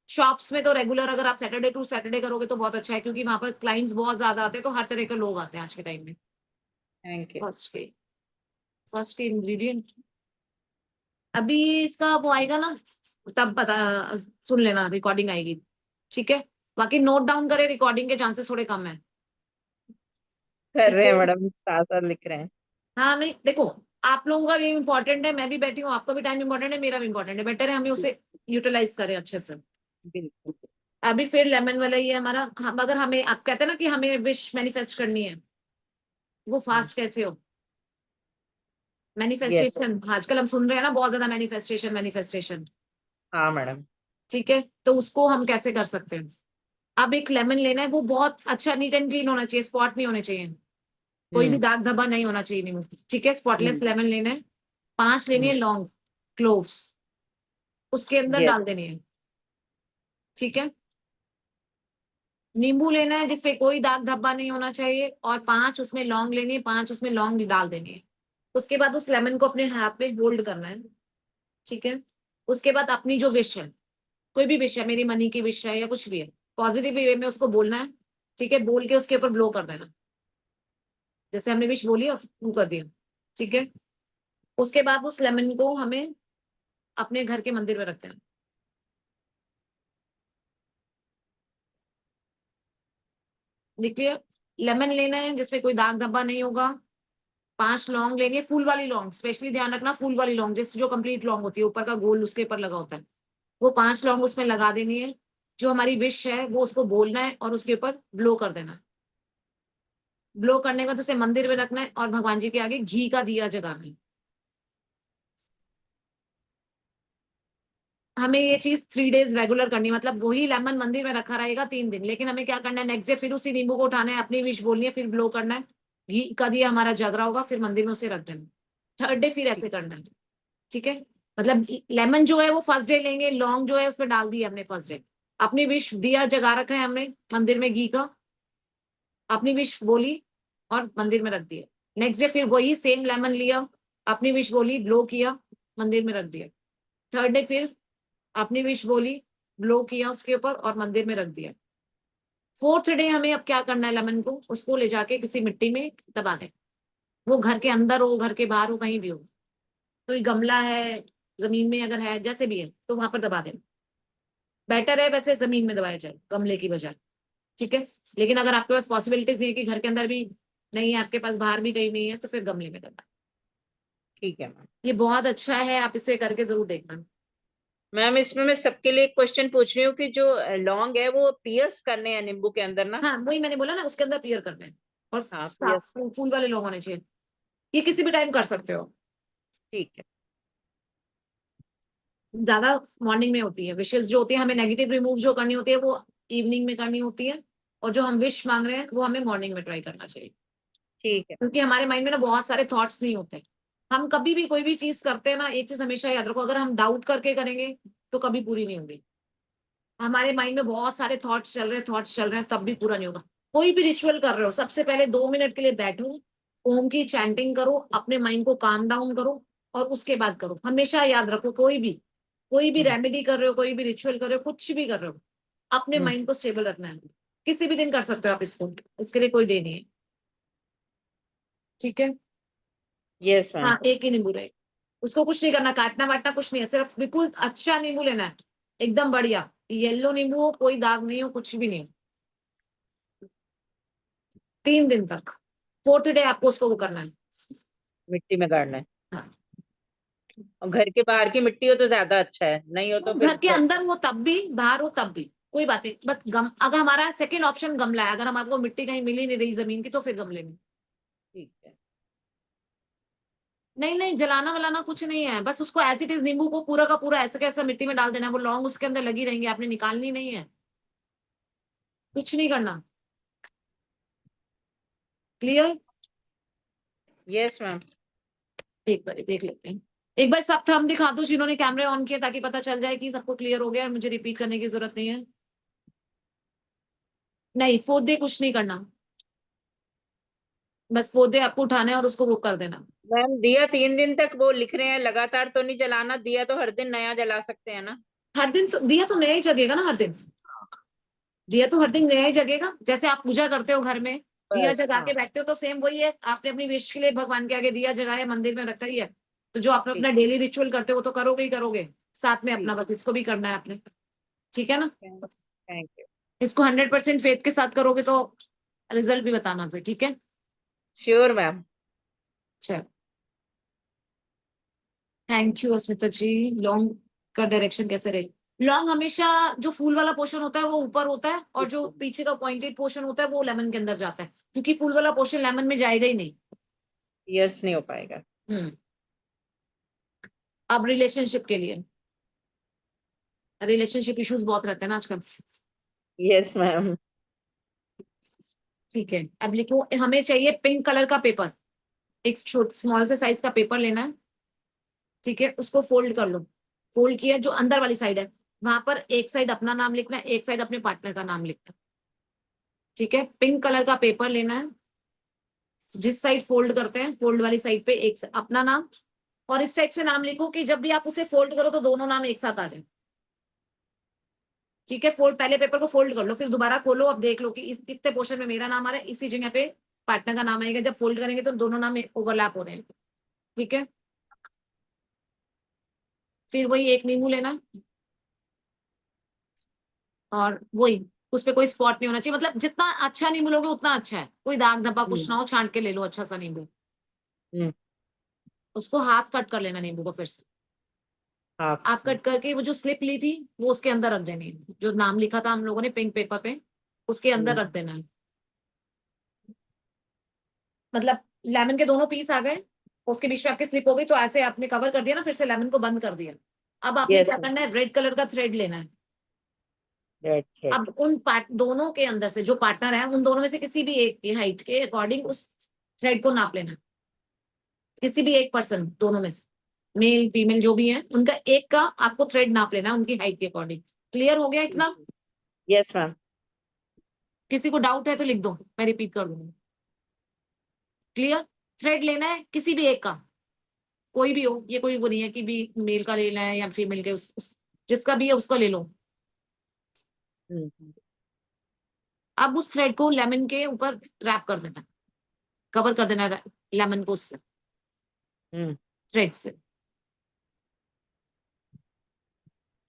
शॉप्स में तो रेगुलर अगर आप सैटरडे टू सैटरडे करोगे तो बहुत अच्छा है, क्योंकि वहां पर क्लाइंट्स बहुत ज्यादा आते हैं, तो हर तरह के लोग आते हैं आज के टाइम में। Thank you. फर्स्ट के इंग्रेडिएंट अभी इसका वो आएगा ना, तब पता, सुन लेना, रिकॉर्डिंग आएगी, ठीक है। बाकी नोट डाउन करें, रिकॉर्डिंग के चांसेस थोड़े कम है। कर ठीक रहे हैं है, मैडम, साथ साथ लिख रहे हैं। हाँ नहीं देखो, आप लोगों का भी इम्पोर्टेंट है, मैं भी बैठी हूँ, आपका भी टाइम इम्पोर्टेंट है, मेरा भी इम्पोर्टेंट है, बेटर है हमें उसे यूटिलाइज करें अच्छे से। बिल्कुल। अभी फिर लेमन वाला ही है हमारा। हम अगर हमें, आप कहते हैं ना कि हमें विश मैनिफेस्ट करनी है, वो फास्ट कैसे हो, यस। मैनिफेस्टेशन, आजकल हम सुन रहे हैं ना बहुत ज्यादा, मैनिफेस्टेशन मैनिफेस्टेशन, हाँ मैडम। ठीक है। तो उसको हम कैसे कर सकते हैं, अब एक लेमन लेना है, वो बहुत अच्छा नीट एंड क्लीन होना चाहिए, स्पॉट नहीं होने चाहिए, कोई भी दाग धब्बा नहीं होना चाहिए नींबू, ठीक है। स्पॉटलेस लेमन लेना है, 5 लेनी है लॉन्ग क्लोव्स, उसके अंदर यस। डाल देनी है, ठीक है। नींबू लेना है जिसपे कोई दाग धब्बा नहीं होना चाहिए, और 5 उसमें लौंग लेनी है, 5 उसमें लौंग डाल देनी है। उसके बाद उस लेमन को अपने हाथ में होल्ड करना है, ठीक है। उसके बाद अपनी जो विश है, कोई भी विश है, मेरी मनी की विश है या कुछ भी है, पॉजिटिव वे में उसको बोलना है, ठीक है। बोल के उसके ऊपर ब्लो कर देना, जैसे हमने विश बोली और ब्लो कर दिया, ठीक है। उसके बाद उस लेमन को हमें अपने घर के मंदिर में रखते हैं। देखिए, लेमन लेना है जिसमें कोई दाग धब्बा नहीं होगा, 5 लौंग लेंगे, फूल वाली लौंग, स्पेशली ध्यान रखना, फूल वाली लौंग, जिस जो कंप्लीट लौंग होती है, ऊपर का गोल उसके ऊपर लगा होता है, वो 5 लौंग उसमें लगा देनी है। जो हमारी विश है वो उसको बोलना है और उसके ऊपर ब्लो कर देना है। ब्लो करने के बाद उसे मंदिर में रखना है और भगवान जी के आगे घी का दिया जगाना है। हमें ये चीज 3 डेज रेगुलर करनी है, मतलब वही लेमन मंदिर में रखा रहेगा 3 दिन, लेकिन हमें क्या करना है, नेक्स्ट डे फिर उसी नींबू को उठाना है, अपनी विश बोलनी है, फिर ब्लो करना है, घी का दिया हमारा जग रहा होगा, फिर मंदिर में उसे रख देना, 3rd डे फिर ऐसे करना है, ठीक है। मतलब लेमन जो है वो फर्स्ट डे लेंगे, लौंग जो है उसमें डाल दी हमने फर्स्ट डे, अपनी विश दिया जगा रखा है हमने मंदिर में घी का, अपनी विश बोली और मंदिर में रख दिया। नेक्स्ट डे फिर वही सेम लेमन लिया, अपनी विश बोली, ब्लो किया, मंदिर में रख दिया। थर्ड डे फिर अपनी विश बोली, ब्लो किया उसके ऊपर और मंदिर में रख दिया। फोर्थ डे हमें अब क्या करना है, लेमन को उसको ले जाके किसी मिट्टी में दबा दें। वो घर के अंदर हो, घर के बाहर हो, कहीं भी हो, कोई गमला है, जमीन में अगर है, जैसे भी है तो वहां पर दबा दें। बेटर है वैसे जमीन में दबाया जाए गमले की बजाय, ठीक है। लेकिन अगर आपके पास पॉसिबिलिटीज नहीं है कि घर के अंदर भी नहीं है, आपके पास बाहर भी कहीं नहीं है, तो फिर गमले में दबाए। ठीक है मैम। ये बहुत अच्छा है, आप इसे करके जरूर देखना। मैम इसमें मैं सबके लिए एक क्वेश्चन पूछ रही हूँ कि जो लौंग है वो पियर्स करने हैं नींबू के अंदर ना? हाँ वही मैंने बोला ना, उसके अंदर पियर करना है और हाँ साफ पियर्स। फूल वाले लोग होने चाहिए। ये किसी भी टाइम कर सकते हो, ठीक है। ज्यादा मॉर्निंग में होती है। विशेष जो होती है, हमें नेगेटिव रिमूव जो करनी होती है वो इवनिंग में करनी होती है, और जो हम विश मांग रहे हैं वो हमें मॉर्निंग में ट्राई करना चाहिए। ठीक है। क्योंकि हमारे माइंड में ना बहुत सारे थॉट्स नहीं होते। हम कभी भी कोई भी चीज करते हैं ना, एक चीज हमेशा याद रखो, अगर हम डाउट करके करेंगे तो कभी पूरी नहीं होगी। हमारे माइंड में बहुत सारे थॉट्स चल रहे हैं, तब भी पूरा नहीं होगा। कोई भी रिचुअल कर रहे हो, सबसे पहले 2 मिनट के लिए बैठो, ओम की चैंटिंग करो, अपने माइंड को काम डाउन करो, और उसके बाद करो। हमेशा याद रखो, कोई भी रेमेडी कर रहे हो, कोई भी रिचुअल कर रहे हो, कुछ भी कर रहे हो, अपने माइंड को स्टेबल रखना है। किसी भी दिन कर सकते हो आप इसको, इसके लिए कोई डे नहीं है, ठीक है। Yes ma'am. हाँ एक ही नींबू रहे, उसको कुछ नहीं करना, काटना वाटना कुछ नहीं है, सिर्फ बिल्कुल अच्छा नींबू लेना है, एकदम बढ़िया येलो नींबू हो, कोई दाग नहीं हो, कुछ भी नहीं हो। 3 दिन तक, फोर्थ डे आपको उसको वो करना है, मिट्टी में गाड़ना है। हाँ। और घर के बाहर की मिट्टी हो तो ज्यादा अच्छा है, नहीं हो तो फिर घर के अंदर हो तब भी, बाहर हो तब भी, कोई बात नहीं। बट अगर हमारा सेकंड ऑप्शन गमला है, अगर हम आपको मिट्टी कहीं मिल ही नहीं रही जमीन की, तो फिर गमले में। ठीक है। नहीं नहीं, जलाना वलाना कुछ नहीं है, बस उसको एज इट इज नींबू को पूरा का पूरा ऐसे कैसा मिट्टी में डाल देना है। वो लौंग उसके अंदर लगी रहेंगी, आपने निकालनी नहीं है, कुछ नहीं करना। क्लियर? Yes ma'am. एक बार देख लेते हैं, एक बार सब थंब दिखा दो जिन्होंने कैमरे ऑन किए, ताकि पता चल जाए कि सबको क्लियर हो गया और मुझे रिपीट करने की जरूरत नहीं है। नहीं, फोर्थ डे कुछ नहीं करना, बस फोर्थ डे आपको उठाना है और उसको बुक कर देना। मैम दिया 3 दिन तक वो लिख रहे हैं, लगातार तो नहीं जलाना दिया, तो हर दिन नया जला सकते हैं ना? हर दिन तो दिया तो नया ही जगेगा ना, हर दिन दिया तो हर दिन नया ही जगेगा। जैसे आप पूजा करते हो घर में, दिया बस जगा हाँ। के बैठते हो, तो सेम वही है। आपने अपनी विश के लिए भगवान के आगे दिया जगाया, मंदिर में रखा ही है, तो जो आप ठीक। अपना डेली रिचुअल करते हो वो तो करोगे ही करोगे, साथ में अपना ठीक। बस इसको भी करना है आपने, ठीक है ना। Thank you. इसको 100% फेथ के साथ करोगे तो रिजल्ट भी बताना फिर, ठीक है। Sure ma'am. चलो, thank you Asmita ji. Long का डायरेक्शन कैसे रहे? लॉन्ग हमेशा जो फूल वाला पोर्शन होता है वो ऊपर होता है, और जो पीछे का पॉइंटेड पोर्शन होता है वो लेमन के अंदर जाता है, क्योंकि फूल वाला पोर्शन लेमन में जाएगा ही नहीं। पियर्स नहीं हो पाएगा। अब रिलेशनशिप के लिए, रिलेशनशिप इश्यूज बहुत रहते हैं ना आजकल, यस मैम। ठीक है। अब लिखो, हमें चाहिए पिंक कलर का पेपर, एक छोट स्मॉल से साइज का पेपर लेना है, ठीक है। उसको फोल्ड कर लो, फोल्ड किया, जो अंदर वाली साइड है वहां पर एक साइड अपना नाम लिखना है, एक साइड अपने पार्टनर का नाम लिखना है, ठीक है। पिंक कलर का पेपर लेना है, जिस साइड फोल्ड करते हैं फोल्ड वाली साइड पे एक अपना नाम, और इस टाइप से नाम लिखो कि जब भी आप उसे फोल्ड करो तो दोनों नाम एक साथ आ जाए, ठीक है। फोल्ड, पहले पेपर को फोल्ड कर लो, फिर दोबारा खोलो, अब देख लो कि इस इतने पोर्शन में मेरा नाम आ रहा है, इसी जगह पे पार्टनर का नाम आएगा। जब फोल्ड करेंगे तो दोनों नाम ओवरलैप हो रहे हैं, ठीक है। फिर वही एक नींबू लेना, और वही उस पे कोई स्पॉट नहीं होना चाहिए, मतलब जितना अच्छा नींबू लोगे उतना अच्छा है, कोई दाग धब्बा कुछ ना हो, छांट के ले लो अच्छा सा नींबू। उसको हाफ कट कर लेना नींबू को, फिर से हाफ कट करके वो जो स्लिप ली थी वो उसके अंदर रख देनी है, जो नाम लिखा था हम लोगों ने पिंक पेपर पे, उसके अंदर रख देना है। मतलब लेमन के दोनों पीस आ गए, उसके बीच में आपके स्लिप हो गई, तो ऐसे आपने कवर कर दिया ना, फिर से लेमन को बंद कर दिया। अब आपने क्या करना है, रेड कलर का थ्रेड लेना है। अब उन दोनों के अंदर से जो पार्टनर है, उन दोनों में से किसी भी एक की हाइट के अकॉर्डिंग उस थ्रेड को नाप लेना, किसी भी एक पर्सन, दोनों में से मेल फीमेल जो भी है, उनका एक का आपको थ्रेड नाप लेना उनकी हाइट के अकॉर्डिंग। क्लियर हो गया इतना? Yes ma'am. किसी को डाउट है तो लिख दो, मैं रिपीट कर दूंगी। क्लियर? थ्रेड लेना है किसी भी एक का, कोई भी हो, ये कोई वो नहीं है कि भी मेल का ले लें या फीमेल के, जिसका भी है उसको ले लो। अब उस थ्रेड को लेमन के ऊपर रैप कर देना, कवर कर देना लेमन को उससे, थ्रेड से।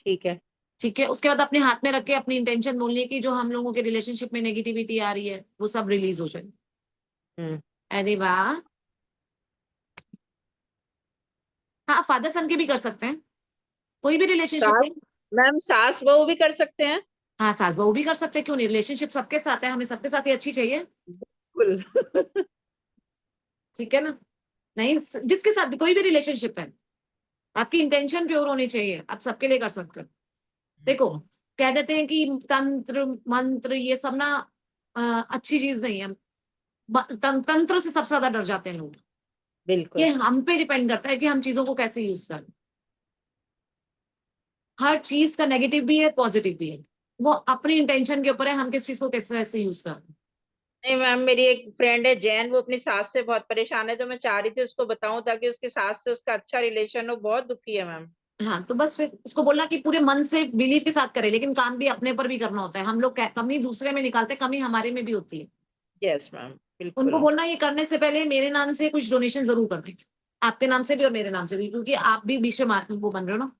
ठीक है। ठीक है, उसके बाद अपने हाथ में रख के अपनी इंटेंशन बोलनी है कि जो हम लोगों के रिलेशनशिप में नेगेटिविटी आ रही है वो सब रिलीज हो जाए। अरे वाह। हाँ, फादर सन के भी कर सकते हैं, कोई भी रिलेशनशिप। सास मैम, सास बहू भी कर सकते हैं? हाँ, सास बहू भी कर सकते हैं, क्यों नहीं, रिलेशनशिप सबके साथ है, हमें सबके साथ ही अच्छी चाहिए। बिल्कुल। ठीक है ना, नहीं जिसके साथ भी कोई भी रिलेशनशिप है, आपकी इंटेंशन प्योर होनी चाहिए, आप सबके लिए कर सकते हो। देखो, कह देते हैं कि तंत्र मंत्र ये सब ना अच्छी चीज नहीं है, तंत्र से सबसे ज्यादा डर जाते हैं लोग। बिल्कुल। ये हम पे डिपेंड करता है कि हम चीजों को कैसे यूज करें। हर चीज का नेगेटिव भी है, पॉजिटिव भी है, वो अपनी इंटेंशन के ऊपर है, हम किस चीज को किस तरह से यूज करें। नहीं मैम, मेरी एक फ्रेंड है जैन, वो अपनी सास से बहुत परेशान है, तो मैं चाह रही थी उसको बताऊं ताकि उसकी सास से उसका अच्छा रिलेशन हो। बहुत दुखी है मैम। हाँ, तो बस फिर उसको बोलना कि पूरे मन से बिलीव के साथ करे, लेकिन काम भी अपने पर भी करना होता है। हम लोग कमी दूसरे में निकालते हैं, कमी हमारे में भी होती है। यस मैम, उनको बिल्कुल। बोलना ये करने से पहले मेरे नाम से कुछ डोनेशन जरूर कर दें, आपके नाम से भी और मेरे नाम से भी, क्योंकि आप भी बीच में वो बन रहे हो ना।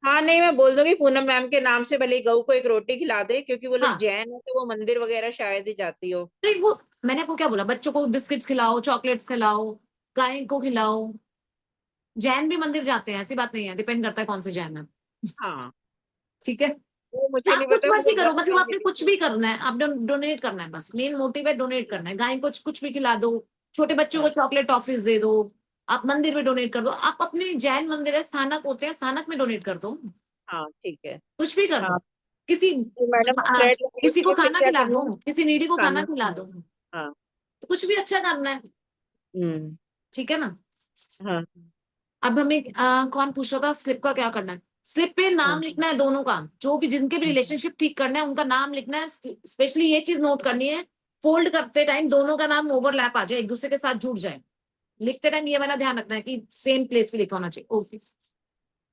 हाँ नहीं, मैं बोल दूंगी पूनम मैम के नाम से भले ही गऊ को एक रोटी खिला दे, क्योंकि वो लोग हाँ, जैन है तो वो मंदिर वगैरह शायद ही जाती हो। नहीं वो मैंने आपको क्या बोला, बच्चों को बिस्किट्स खिलाओ, चॉकलेट्स खिलाओ, गाय को खिलाओ। जैन भी मंदिर जाते हैं, ऐसी बात नहीं है, डिपेंड करता है कौन से जैन है। हाँ, ठीक है, वो मुझे आप नहीं कुछ पता, वो मर्जी लोग करो, बस मतलब में आपने कुछ भी करना है, आप डोनेट करना है, बस मेन मोटिव है डोनेट करना है। गाय को कुछ भी खिला दो, छोटे बच्चों को हाँ चॉकलेट टॉफीज दे दो, आप मंदिर में डोनेट कर दो, आप अपने जैन मंदिर है, स्थानक होते हैं, स्थानक में डोनेट कर दो, हाँ, ठीक है। कुछ भी कर दो। हाँ किसी तो मैडम, थ्रेड लगाने किसी के को लिए फिर खाना क्या खिला करना है? दो, किसी नीडी को खाना खाना। खिला दो, हाँ। तो कुछ भी अच्छा करना है। हम्म। ठीक है ना। हाँ। अब हमें कौन पूछ रहा था स्लिप का क्या करना है। स्लिप पे नाम हाँ। लिखना है दोनों का, जो भी जिनके भी रिलेशनशिप ठीक करना है उनका नाम लिखना है। स्पेशली ये चीज नोट करनी है, फोल्ड करते टाइम दोनों का नाम ओवरलैप आ जाए, एक दूसरे के साथ जुड़ जाए। लिखते टाइम ये वाला ध्यान रखना है कि सेम प्लेस पे लिखा होना चाहिए। ओके,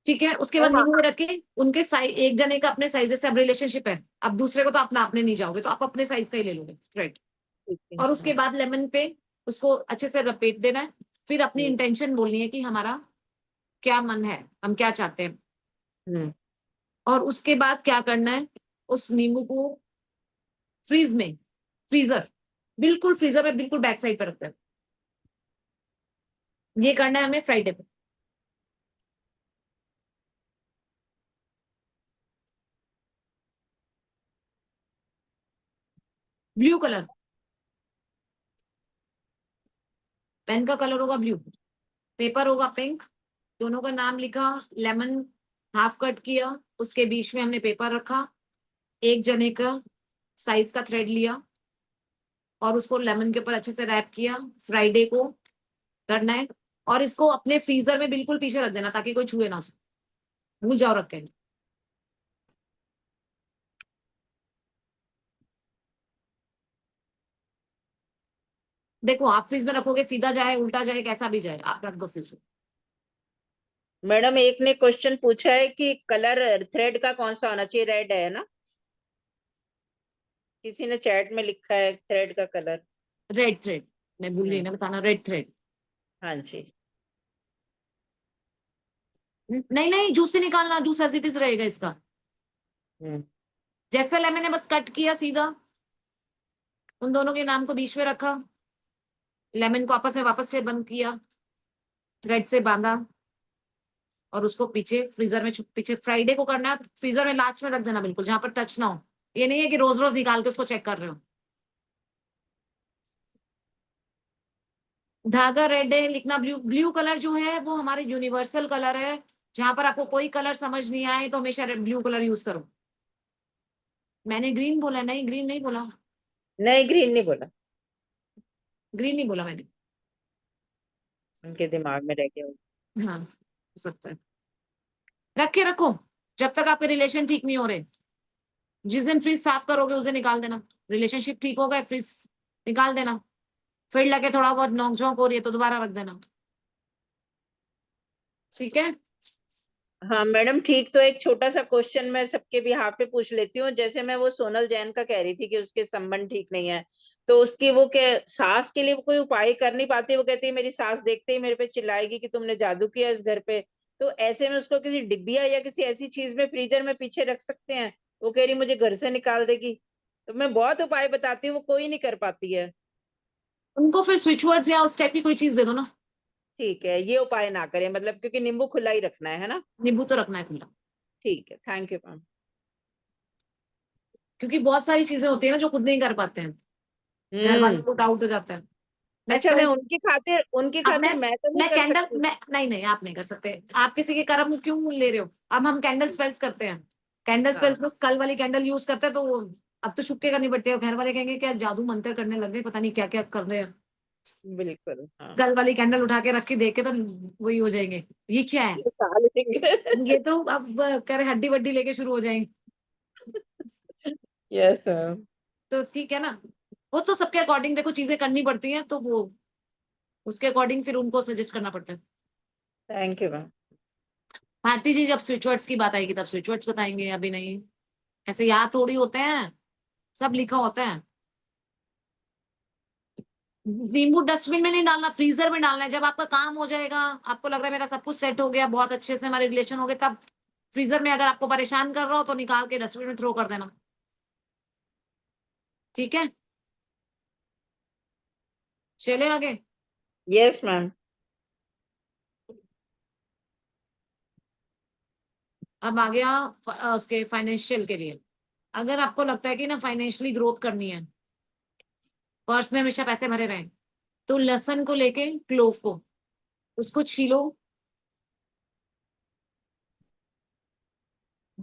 ठीक है। उसके बाद हाँ, नींबू में रखे उनके साइज, एक जने का अपने साइज से अब रिलेशनशिप है, अब दूसरे को तो अपना आपने नहीं जाओगे, तो आप अपने साइज का ही ले लोगे थ्रेड। ठीक है। और उसके हाँ। बाद लेमन पे उसको अच्छे से लपेट देना है। फिर अपनी हम्म। इंटेंशन बोलनी है कि हमारा क्या मन है, हम क्या चाहते हैं। हम्म। और उसके बाद क्या करना है, उस नींबू को फ्रीज में, फ्रीजर, बिल्कुल फ्रीजर में बिल्कुल बैक साइड पर रखते हैं। ये करना है हमें फ्राइडे पे। ब्लू कलर, पेन का कलर होगा ब्लू, पेपर होगा पिंक, दोनों का नाम लिखा, लेमन हाफ कट किया, उसके बीच में हमने पेपर रखा, एक जने का साइज का थ्रेड लिया और उसको लेमन के ऊपर अच्छे से रैप किया। फ्राइडे को करना है, और इसको अपने फ्रीजर में बिल्कुल पीछे रख देना ताकि कोई छुए ना सके, भूल जाओ रख के। देखो, आप फ्रीज में रखोगे, सीधा जाए उल्टा जाए कैसा भी जाए, आप रख दो फ्रीज में। मैडम, एक ने क्वेश्चन पूछा है कि कलर थ्रेड का कौन सा होना चाहिए? रेड है ना? किसी ने चैट में लिखा है थ्रेड का कलर। रेड थ्रेड, मैं भूल गई ना बताना, रेड थ्रेड। हाँ जी। नहीं नहीं, जूस से निकालना, जूस एज इट इज रहेगा इसका। हम्म। जैसा लेमन ने बस कट किया सीधा, उन दोनों के नाम को बीच में रखा, लेमन को आपस में वापस से बंद किया, थ्रेड से बांधा, और उसको पीछे फ्रीजर में पीछे फ्राइडे को करना है, फ्रीजर में लास्ट में रख देना बिल्कुल, जहां पर टच ना हो। ये नहीं है कि रोज रोज निकाल के उसको चेक कर रहे हो। धागा रेड है, लिखना ब्लू। ब्लू कलर जो है वो हमारे यूनिवर्सल कलर है, जहां पर आपको कोई कलर समझ नहीं आए तो हमेशा ब्लू कलर यूज करो। मैंने ग्रीन बोला, नहीं ग्रीन नहीं बोला, नहीं, ग्रीन नहीं बोला, ग्रीन नहीं बोला मैंने। उनके दिमाग में रह गया। हाँ, हो सकता है। रख के रखो जब तक आपके रिलेशन ठीक नहीं हो रहे। जिस दिन फ्रिज साफ करोगे उस दिन निकाल देना, रिलेशनशिप ठीक हो गए फ्रिज निकाल देना, फिर लगे थोड़ा बहुत नोक झोंक हो रही है तो दोबारा रख देना। ठीक है। हाँ मैडम ठीक। तो एक छोटा सा क्वेश्चन मैं सबके भी यहाँ पे पूछ लेती हूँ। जैसे मैं वो सोनल जैन का कह रही थी कि उसके संबंध ठीक नहीं है, तो उसकी वो क्या सास के लिए वो कोई उपाय कर नहीं पाती? वो कहती है मेरी सास देखते ही मेरे पे चिल्लाएगी कि तुमने जादू किया इस घर पे। तो ऐसे में उसको किसी डिब्बिया या किसी ऐसी चीज में फ्रीजर में पीछे रख सकते हैं? वो कह रही मुझे घर से निकाल देगी। तो मैं बहुत उपाय बताती हूँ, वो कोई नहीं कर पाती है। उनको फिर स्विच वर्ड्स या उस टाइप की कोई चीज दे दो ना। ठीक है, ये उपाय ना करें मतलब, क्योंकि नींबू खुला ही रखना है ना? नींबू तो रखना है खुला, ठीक है, थैंक यू मैम। क्योंकि बहुत सारी चीजें होती है ना जो खुद नहीं कर पाते हैं, घर वालों को डाउट हो जाता है। मैं अच्छा, मैं spells- उनकी अब खातिर मैं तो नहीं मैं कर कैंडल सकती? मैं नहीं नहीं, आप नहीं कर सकते। आप किसी के कर्म क्यों ले रहे हो? अब हम कैंडल स्पेल्स करते हैं, कैंडल हाँ स्पेल्स में स्कल वाली कैंडल यूज करते हैं, तो अब तो छुपके करनी पड़ती है। घर वाले कहेंगे क्या जादू मंत्र करने लग गए, पता नहीं क्या क्या कर रहे हैं। बिल्कुल हाँ। स्कल वाली कैंडल उठा के रख के देखे तो वही हो जाएंगे, ये क्या है, ये खा लेंगे। ये तो अब करे हड्डी वड्डी लेके शुरू हो जाएंगे। Yes ma'am. तो ठीक है ना, वो तो सबके अकॉर्डिंग देखो चीजें करनी पड़ती हैं, तो वो उसके अकॉर्डिंग फिर उनको सजेस्ट करना पड़ता है। Thank you ma'am. Bharti ji जब स्विच वर्ड्स की बात आएगी तब स्विच वर्ड्स बताएंगे, अभी नहीं। ऐसे याद थोड़ी होते हैं, सब लिखा होता है। नींबू डस्टबिन में नहीं डालना, फ्रीजर में डालना है। जब आपका काम हो जाएगा, आपको लग रहा है मेरा सब कुछ सेट हो गया, बहुत अच्छे से हमारे रिलेशन हो गए, तब फ्रीजर में। अगर आपको परेशान कर रहा हो तो निकाल के डस्टबिन में थ्रो कर देना, ठीक है। चले आगे। Yes ma'am. अब आ गया उसके फाइनेंशियल के लिए। अगर आपको लगता है कि ना फाइनेंशियली ग्रोथ करनी है, पर्स में हमेशा पैसे भरे रहें, तो लहसुन को लेके क्लोव को उसको छीलो,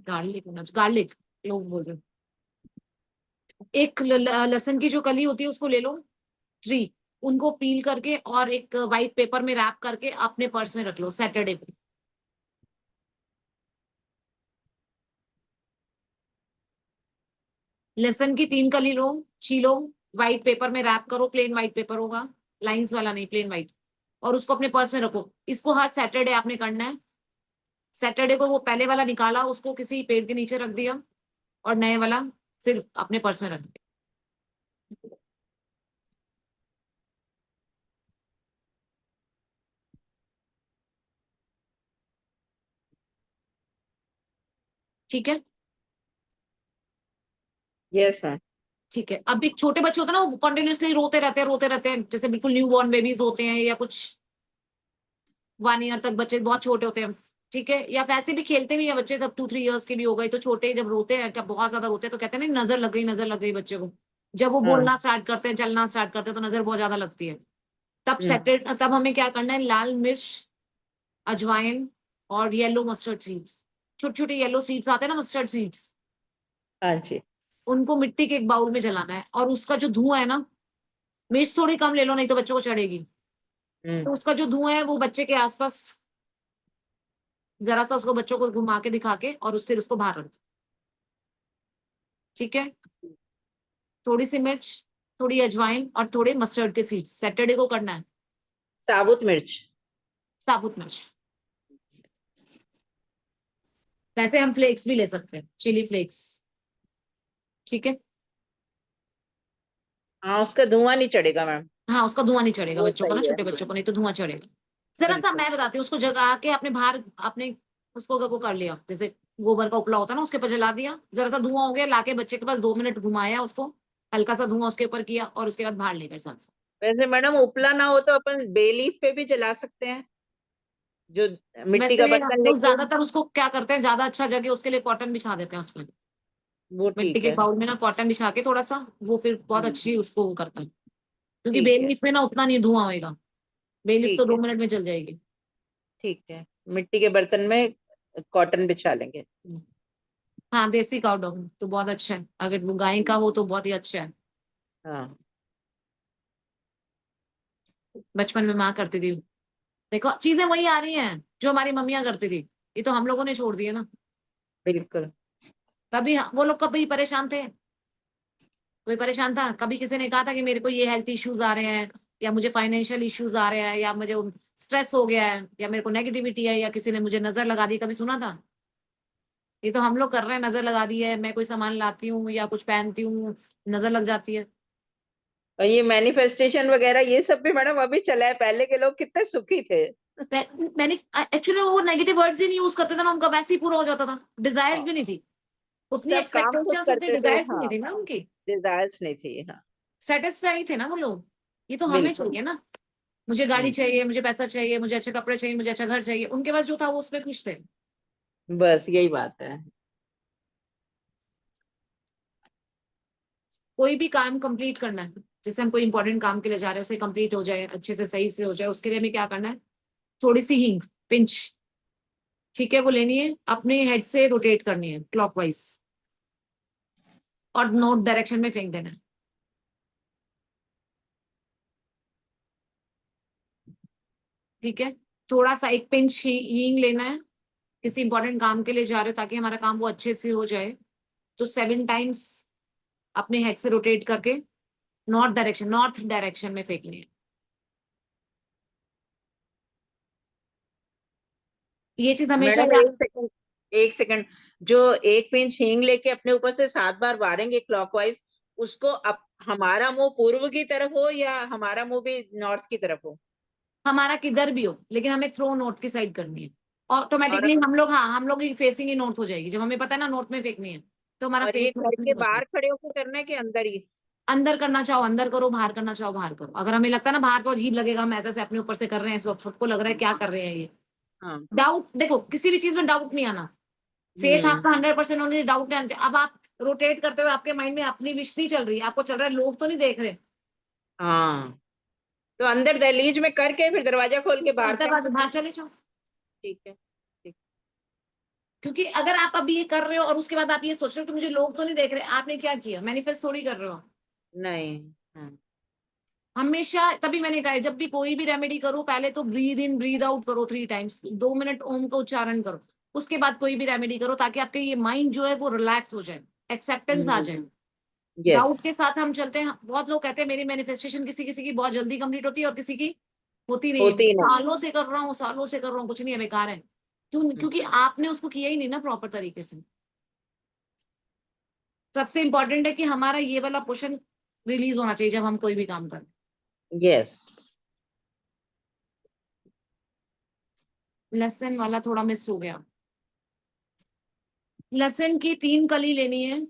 गार्लिक गार्लिक क्लोव बोल रहे हो। एक लहसुन की जो कली होती है उसको ले लो, 3, उनको पील करके और एक वाइट पेपर में रैप करके अपने पर्स में रख लो सैटरडे को। लहसुन की 3 कली लो, छीलो, व्हाइट पेपर में रैप करो, प्लेन व्हाइट पेपर होगा, लाइंस वाला नहीं, प्लेन व्हाइट, और उसको अपने पर्स में रखो। इसको हर सैटरडे आपने करना है। सैटरडे को वो पहले वाला निकाला, उसको किसी पेड़ के नीचे रख दिया, और नए वाला फिर अपने पर्स में रख दिया। ठीक है। Yes ma'am. ठीक है। अब एक छोटे बच्चे होते हैं ना, वो कंटिन्यूअसली रोते रहते हैं, जैसे बिल्कुल न्यू बॉर्न बेबीज होते हैं, या कुछ 1 ईयर तक बच्चे बहुत छोटे होते हैं, ठीक है। या वैसे भी खेलते भी हैं बच्चे, जब 2-3 इयर्स के भी हो गए, तो छोटे जब रोते हैं, क्या बहुत ज्यादा रोते हैं, तो कहते हैं ना नजर लग गई बच्चे को। जब वो हाँ। बोलना स्टार्ट करते हैं, चलना स्टार्ट करते हैं, तो नजर बहुत ज्यादा लगती है। हम्म। तब हमें क्या करना है, लाल मिर्च, अजवाइन और येलो मस्टर्ड सीड्स, छोटे छोटे येलो सीड्स आते हैं ना, मस्टर्ड सीड्स, हाँ जी। उनको मिट्टी के एक बाउल में जलाना है। और उसका जो धुआं है ना, मिर्च थोड़ी कम ले लो नहीं तो बच्चों को चढ़ेगी, हम्म। तो उसका जो धुआं है वो बच्चे के आसपास जरा सा उसको बच्चों को घुमा के दिखा के, और फिर उसको बाहर रख दो, ठीक है। थोड़ी सी मिर्च, थोड़ी अजवाइन और थोड़े मस्टर्ड के सीड्स, सैटरडे को करना है। साबुत मिर्च। साबुत मिर्च, वैसे हम फ्लेक्स भी ले सकते हैं, चिली फ्लेक्स, ठीक है। हाँ, उसका धुआं नहीं चढ़ेगा मैम। हाँ, उसका धुआं नहीं चढ़ेगा वो बच्चों को ना, सही है। छोटे बच्चों को नहीं तो धुआं चढ़ेगा। जरा सा बिल्कुल। मैं बताती हूँ, उसको जगा के अपने बाहर, आपने उसको वो कर लिया, जैसे गोबर का उपला होता है ना, उसके ऊपर जला दिया, जरा सा धुआं हो गया, लाके बच्चे के पास 2 मिनट घुमाया उसको, हल्का सा धुआं उसके ऊपर किया, और उसके बाद बाहर ले गए सांस से। वैसे मैडम उपला ना हो तो अपन बे लीफ पे भी जला सकते हैं, जो मिट्टी का वैसे हम बर्तन लोग लेके। ज्यादातर उसको क्या करते हैं, ज्यादा अच्छा जगह उसके लिए कॉटन बिछा देते हैं उसमें, वो मिट्टी ठीक के है। बाउल में ना कॉटन बिछा के थोड़ा सा, वो फिर बहुत हम्म। अच्छी उसको वो करता है। क्योंकि ठीक बेल है। लीफ में ना उतना नहीं धुआं होएगा, बेल लीफ तो ठीक है। 2 मिनट में जल जाएगी। ठीक है, मिट्टी के बर्तन में कॉटन बिछा लेंगे। हाँ, देसी काउ डंग तो बहुत अच्छा है, अगर वो गाय का हो तो बहुत ही अच्छा है। हाँ। बचपन में माँ करती थी, देखो चीजें वही आ रही हैं जो हमारी मम्मियाँ करती थी, ये तो हम लोगों ने छोड़ दिया ना। बिल्कुल। तभी वो लोग कभी परेशान थे, कोई परेशान था कभी? किसी ने कहा था कि मेरे को ये हेल्थ इश्यूज आ रहे हैं, या मुझे फाइनेंशियल इश्यूज आ रहे हैं, या मुझे स्ट्रेस हो गया है, या मेरे को नेगेटिविटी है, या किसी ने मुझे नजर लगा दी, कभी सुना था? ये तो हम लोग कर रहे हैं, नजर लगा दी है, मैं कोई सामान लाती हूँ या कुछ पहनती हूँ, नजर लग जाती है। और ये मैनिफेस्टेशन वगैरह ये सब भी मैडम अभी चला है, पहले के लोग कितने सुखी थे। मैंने एक्चुअली वो नेगेटिव वर्ड्स ही नहीं यूज करते थे ना, उनका वैसे ही पूरा हो जाता था, डिजायर्स भी नहीं थी उतनी, सब काम खुद एक्सपेक्टेशंस उतनी, करते थे, डिजायर्स भी हाँ, नहीं थी ना उनकी, डिजायर्स नहीं थी, हाँ, सेटिस्फाई थे ना वो लोग। ये तो हमें बिल्कुल। चाहिए ना, मुझे गाड़ी हम्म, चाहिए, मुझे पैसा चाहिए, मुझे अच्छे कपड़े चाहिए, मुझे अच्छा घर चाहिए, उनके पास जो था वो उसमें खुश थे। बस यही बात है। कोई भी काम कंप्लीट करना है, जैसे हम कोई इंपॉर्टेंट काम के लिए जा रहे हैं, उसे कंप्लीट हो जाए, अच्छे से सही से हो जाए, उसके लिए हमें क्या करना है, थोड़ी सी हींग पिंच, ठीक है, वो लेनी है, अपने हेड से रोटेट करनी है क्लॉकवाइज, और नॉर्थ डायरेक्शन में फेंक देना है। ठीक है, थोड़ा सा एक पिंच हींग लेना है, किसी इंपॉर्टेंट काम के लिए जा रहे हो ताकि हमारा काम वो अच्छे से हो जाए, तो 7 टाइम्स अपने हेड से रोटेट करके नॉर्थ डायरेक्शन में फेंकनी है। ये चीज हमेशा मैडम याद, एक सेकंड, एक सेकंड, जो एक पिंच हींग लेके अपने ऊपर से 7 बार मारेंगे क्लॉकवाइज, उसको हमारा मुंह पूर्व की तरफ हो या हमारा मुंह भी नॉर्थ की तरफ हो? हमारा किधर भी हो, लेकिन हमें थ्रो नॉर्थ की साइड करनी है। और ऑटोमेटिकली हम लोग, हाँ, हम लोग की फेसिंग ही नॉर्थ हो जाएगी, जब हमें पता है ना नॉर्थ में फेंकनी है, तो हमारा और ये फेस घर नॉर्थ में के हो बाहर जाएगा। खड़े होकर करना है कि अंदर ही? अंदर करना चाहो अंदर करो, बाहर करना चाहो बाहर करो। अगर हमें लगता है ना बाहर तो अजीब लगेगा, हम ऐसे से अपने ऊपर से कर रहे हैं, सबको लग रहा है क्या कर रहे हैं ये, हाँ। डाउट, देखो किसी भी चीज में डाउट नहीं आना, फेथ आपका 100% होने से डाउट नहीं आना चाहिए। अब आप रोटेट करते हुए आपके माइंड में अपनी विश नहीं चल रही है, आपको चल रहा है लोग तो नहीं देख रहे, हाँ, तो अंदर दहलीज में करके फिर दरवाजा खोल के बाहर फेंक दरवाजे दो। बाहर चले जाओ। ठीक है, ठीक। क्योंकि अगर आप अभी ये कर रहे हो और उसके बाद आप ये सोच रहे हो कि मुझे लोग तो नहीं देख रहे, आपने क्या किया, मैनिफेस्ट थोड़ी कर रहे हो। नहीं। हाँ। हमेशा तभी मैंने कहा है, जब भी कोई भी रेमेडी करो, पहले तो ब्रीद इन ब्रीद आउट करो 3 टाइम्स, 2 मिनट ओम का उच्चारण करो, उसके बाद कोई भी रेमेडी करो, ताकि आपके ये माइंड जो है वो रिलैक्स हो जाए, एक्सेप्टेंस आ जाए। यस। डाउट के साथ हम चलते हैं, बहुत लोग कहते हैं मेरी मैनिफेस्टेशन किसी किसी की बहुत जल्दी कंप्लीट होती है और किसी की होती नहीं है, होती नहीं। सालों से कर रहा हूँ, सालों से कर रहा हूँ, कुछ नहीं है, बेकार है। क्यों? क्योंकि आपने उसको किया ही नहीं ना प्रॉपर तरीके से। सबसे इंपॉर्टेंट है कि हमारा ये वाला पोर्शन रिलीज होना चाहिए जब हम कोई भी काम करें। यस। लहसुन वाला थोड़ा मिस हो गया। लहसुन की 3 कली लेनी है,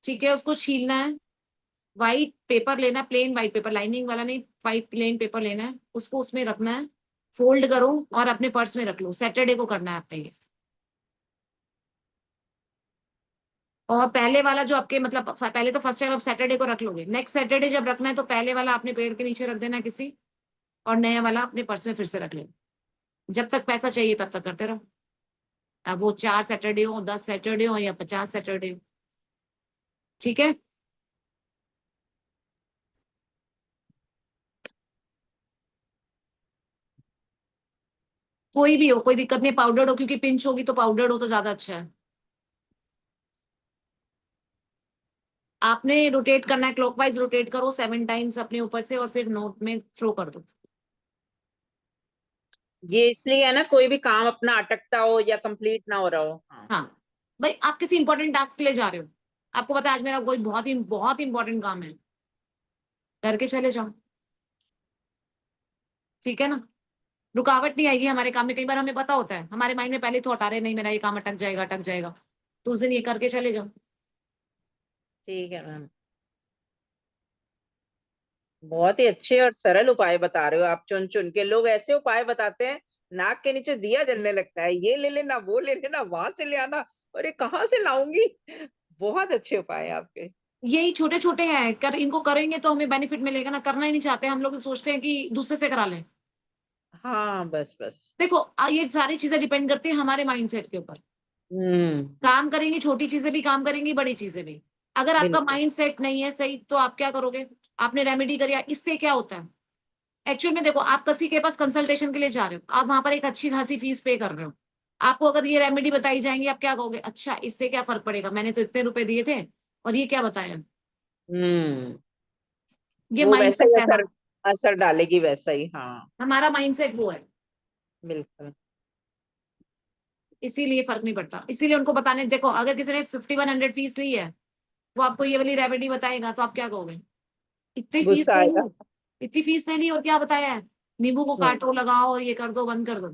ठीक है, उसको छीलना है, व्हाइट पेपर लेना, प्लेन व्हाइट पेपर, लाइनिंग वाला नहीं, व्हाइट प्लेन पेपर लेना है, उसको उसमें रखना है, फोल्ड करो और अपने पर्स में रख लो, सैटरडे को करना है आपने ये। और पहले वाला जो आपके मतलब पहले तो फर्स्ट टाइम आप सैटरडे को रख लोगे, नेक्स्ट सैटरडे जब रखना है तो पहले वाला अपने पेड़ के नीचे रख देना किसी, और नया वाला अपने पर्स में फिर से रख लेना, जब तक पैसा चाहिए तब तक करते रहो। अब वो 4 सैटरडे हो, 10 सैटरडे हो या 50 सैटरडे हो, ठीक है। कोई भी हो, कोई दिक्कत नहीं, पाउडर्ड हो, क्योंकि पिंच होगी तो पाउडर्ड हो तो ज्यादा अच्छा है। आपने रोटेट करना है, क्लॉकवाइज रोटेट करो 7 टाइम्स अपने ऊपर से, और फिर नोट में थ्रो कर दो। ये इसलिए है ना, कोई भी काम अपना अटकता हो या कंप्लीट ना हो रहा हो। हाँ। हाँ भाई, आप किसी इंपॉर्टेंट टास्क के लिए जा रहे हो, आपको पता है आज मेरा कोई बहुत इंपॉर्टेंट काम है, करके चले जाओ, ठीक है ना, रुकावट नहीं आएगी हमारे काम में। कई बार हमें पता होता है, हमारे माइंड में पहले थॉट आ रहे नहीं मेरा ये काम अटक जाएगा अटक जाएगा, तो उस दिन ये करके चले जाओ। ठीक है मैम, बहुत ही अच्छे और सरल उपाय बता रहे हो आप, चुन चुन के। लोग ऐसे उपाय बताते हैं, नाक के नीचे दिया जलने लगता है, ये ले लेना, वो ले लेना, वहां से ले आना, और ये कहाँ से लाऊंगी। बहुत अच्छे उपाय हैं आपके। यही छोटे छोटे हैं, इनको करेंगे तो हमें बेनिफिट मिलेगा ना, करना ही नहीं चाहते हम लोग, सोचते हैं कि दूसरे से करा लें। हाँ, बस बस। देखो ये सारी चीजें डिपेंड करती है हमारे माइंडसेट के ऊपर। हम्म। काम करेंगे, छोटी चीजें भी काम करेंगी, बड़ी चीजें भी। अगर आपका बिल्कुल। माइंड सेट नहीं है सही, तो आप क्या करोगे, आपने रेमेडी करी, इससे क्या होता है एक्चुअल में, देखो आप किसी के पास कंसल्टेशन के लिए जा रहे हो, आप वहां पर एक अच्छी खासी फीस पे कर रहे हो, आपको अगर ये रेमेडी बताई जाएंगी, आप क्या कहोगे, अच्छा इससे क्या फर्क पड़ेगा, मैंने तो इतने रुपए दिए थे और ये क्या बताया। हम्म। ये वो माइंड वैसा ही सेट है असर, हमारा। असर डालेगी वैसा ही। हाँ हमारा माइंडसेट वो है, बिल्कुल। इसीलिए फर्क नहीं पड़ता। इसीलिए उनको बताने, देखो अगर किसी ने 5100 फीस ली है, वो आपको ये वाली रेमेडी बताएगा तो आप क्या कहोगे? इतनी फीस गुस्सा ले आएगा। ली, इतनी फीस ले ली और क्या बताया है? नींबू को हम्म काटो, लगाओ और ये कर दो, बंद कर दो।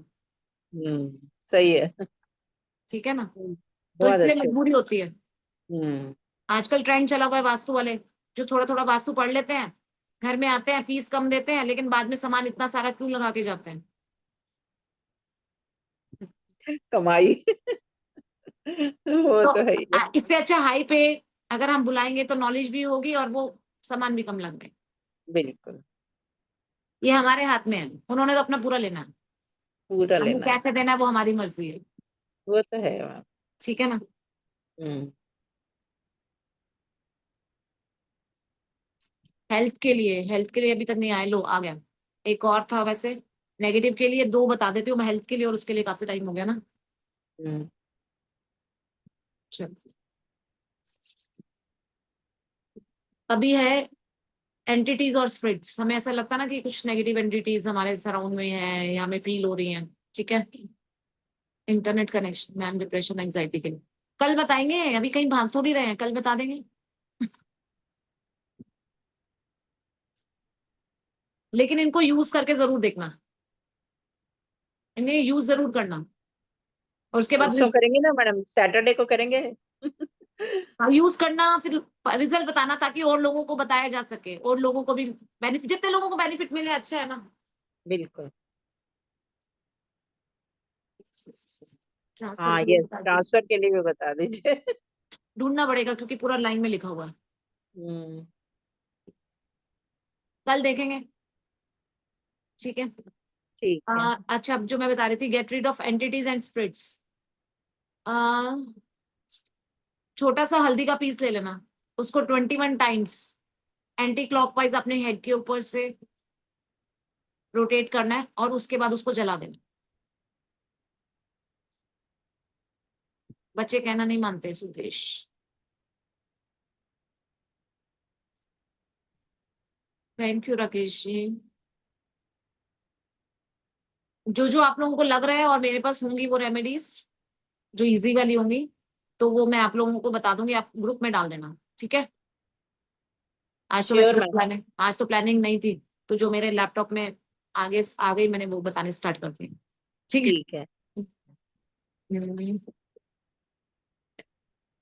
सही है। ठीक है ना? तो बहुत इसलिए अच्छे। मजबूरी होती है। हम्म आजकल ट्रेंड चला हुआ है वास्तु वाले, जो थोड़ा थोड़ा वास्तु पढ़ लेते हैं, घर में आते हैं, फीस कम देते हैं, लेकिन बाद में सामान इतना सारा क्यों लगा के जाते हैं? कमाई। वो तो तो है ही है। इससे अच्छा हाई पे अगर हम बुलाएंगे तो नॉलेज भी होगी और वो सामान भी कम लगेंगे। बिल्कुल। ये हमारे हाथ में है, उन्होंने तो अपना पूरा लेना है, पूरा हमें लेना है। कैसे देना है वो हमारी मर्जी है। वो तो है मैम। ठीक है ना? हम्म हेल्थ के लिए अभी तक नहीं आए, लो आ गया। एक और था वैसे, नेगेटिव के लिए दो बता देती हूँ मैं, हेल्थ के लिए और उसके लिए काफी टाइम हो गया ना। हम्म चलो, अभी है एंटिटीज और स्प्रिट्स। हमें ऐसा लगता है ना कि कुछ नेगेटिव एंटिटीज हमारे सराउंड में है या हमें फील हो रही हैं। ठीक है, internet connection ma'am, depression anxiety के लिए कल बताएंगे, अभी कहीं भाग थोड़ी रहे हैं, कल बता देंगे। लेकिन इनको यूज करके जरूर देखना, इन्हें यूज जरूर करना, और उसके बाद परसों करेंगे ना मैडम, सैटरडे को करेंगे। यूज करना, फिर रिजल्ट बताना, ताकि और लोगों को बताया जा सके, और लोगों को भी बेनिफिट, जितने लोगों को बेनिफिट मिले अच्छा है ना। बिल्कुल। ट्रांसफर हाँ के लिए यस, बता दीजिए। ट्रांसफर के लिए भी बता दीजिए। ढूंढना पड़ेगा क्योंकि पूरा लाइन में लिखा हुआ है। हम्म कल देखेंगे। ठीक है। ठीक है। अच्छा, अब जो मैं बता रही थी, get rid of entities and स्प्रिट्स। छोटा सा हल्दी का पीस ले लेना, उसको 21 टाइम्स एंटी क्लॉकवाइज अपने हेड के ऊपर से रोटेट करना है, और उसके बाद उसको जला देना। बच्चे कहना नहीं मानते सुदेश। Thank you Rakesh ji. जो जो आप लोगों को लग रहा है और मेरे पास होंगी वो रेमेडीज, जो इजी वाली होंगी, तो वो मैं आप लोगों को बता दूंगी, आप ग्रुप में डाल देना। ठीक है? आज तो श्योर वैसे मैम। प्लानिंग, आज तो प्लानिंग नहीं थी, तो जो मेरे लैपटॉप में आगे आ गई मैंने वो बताने स्टार्ट कर दी। ठीक ठीक है। है।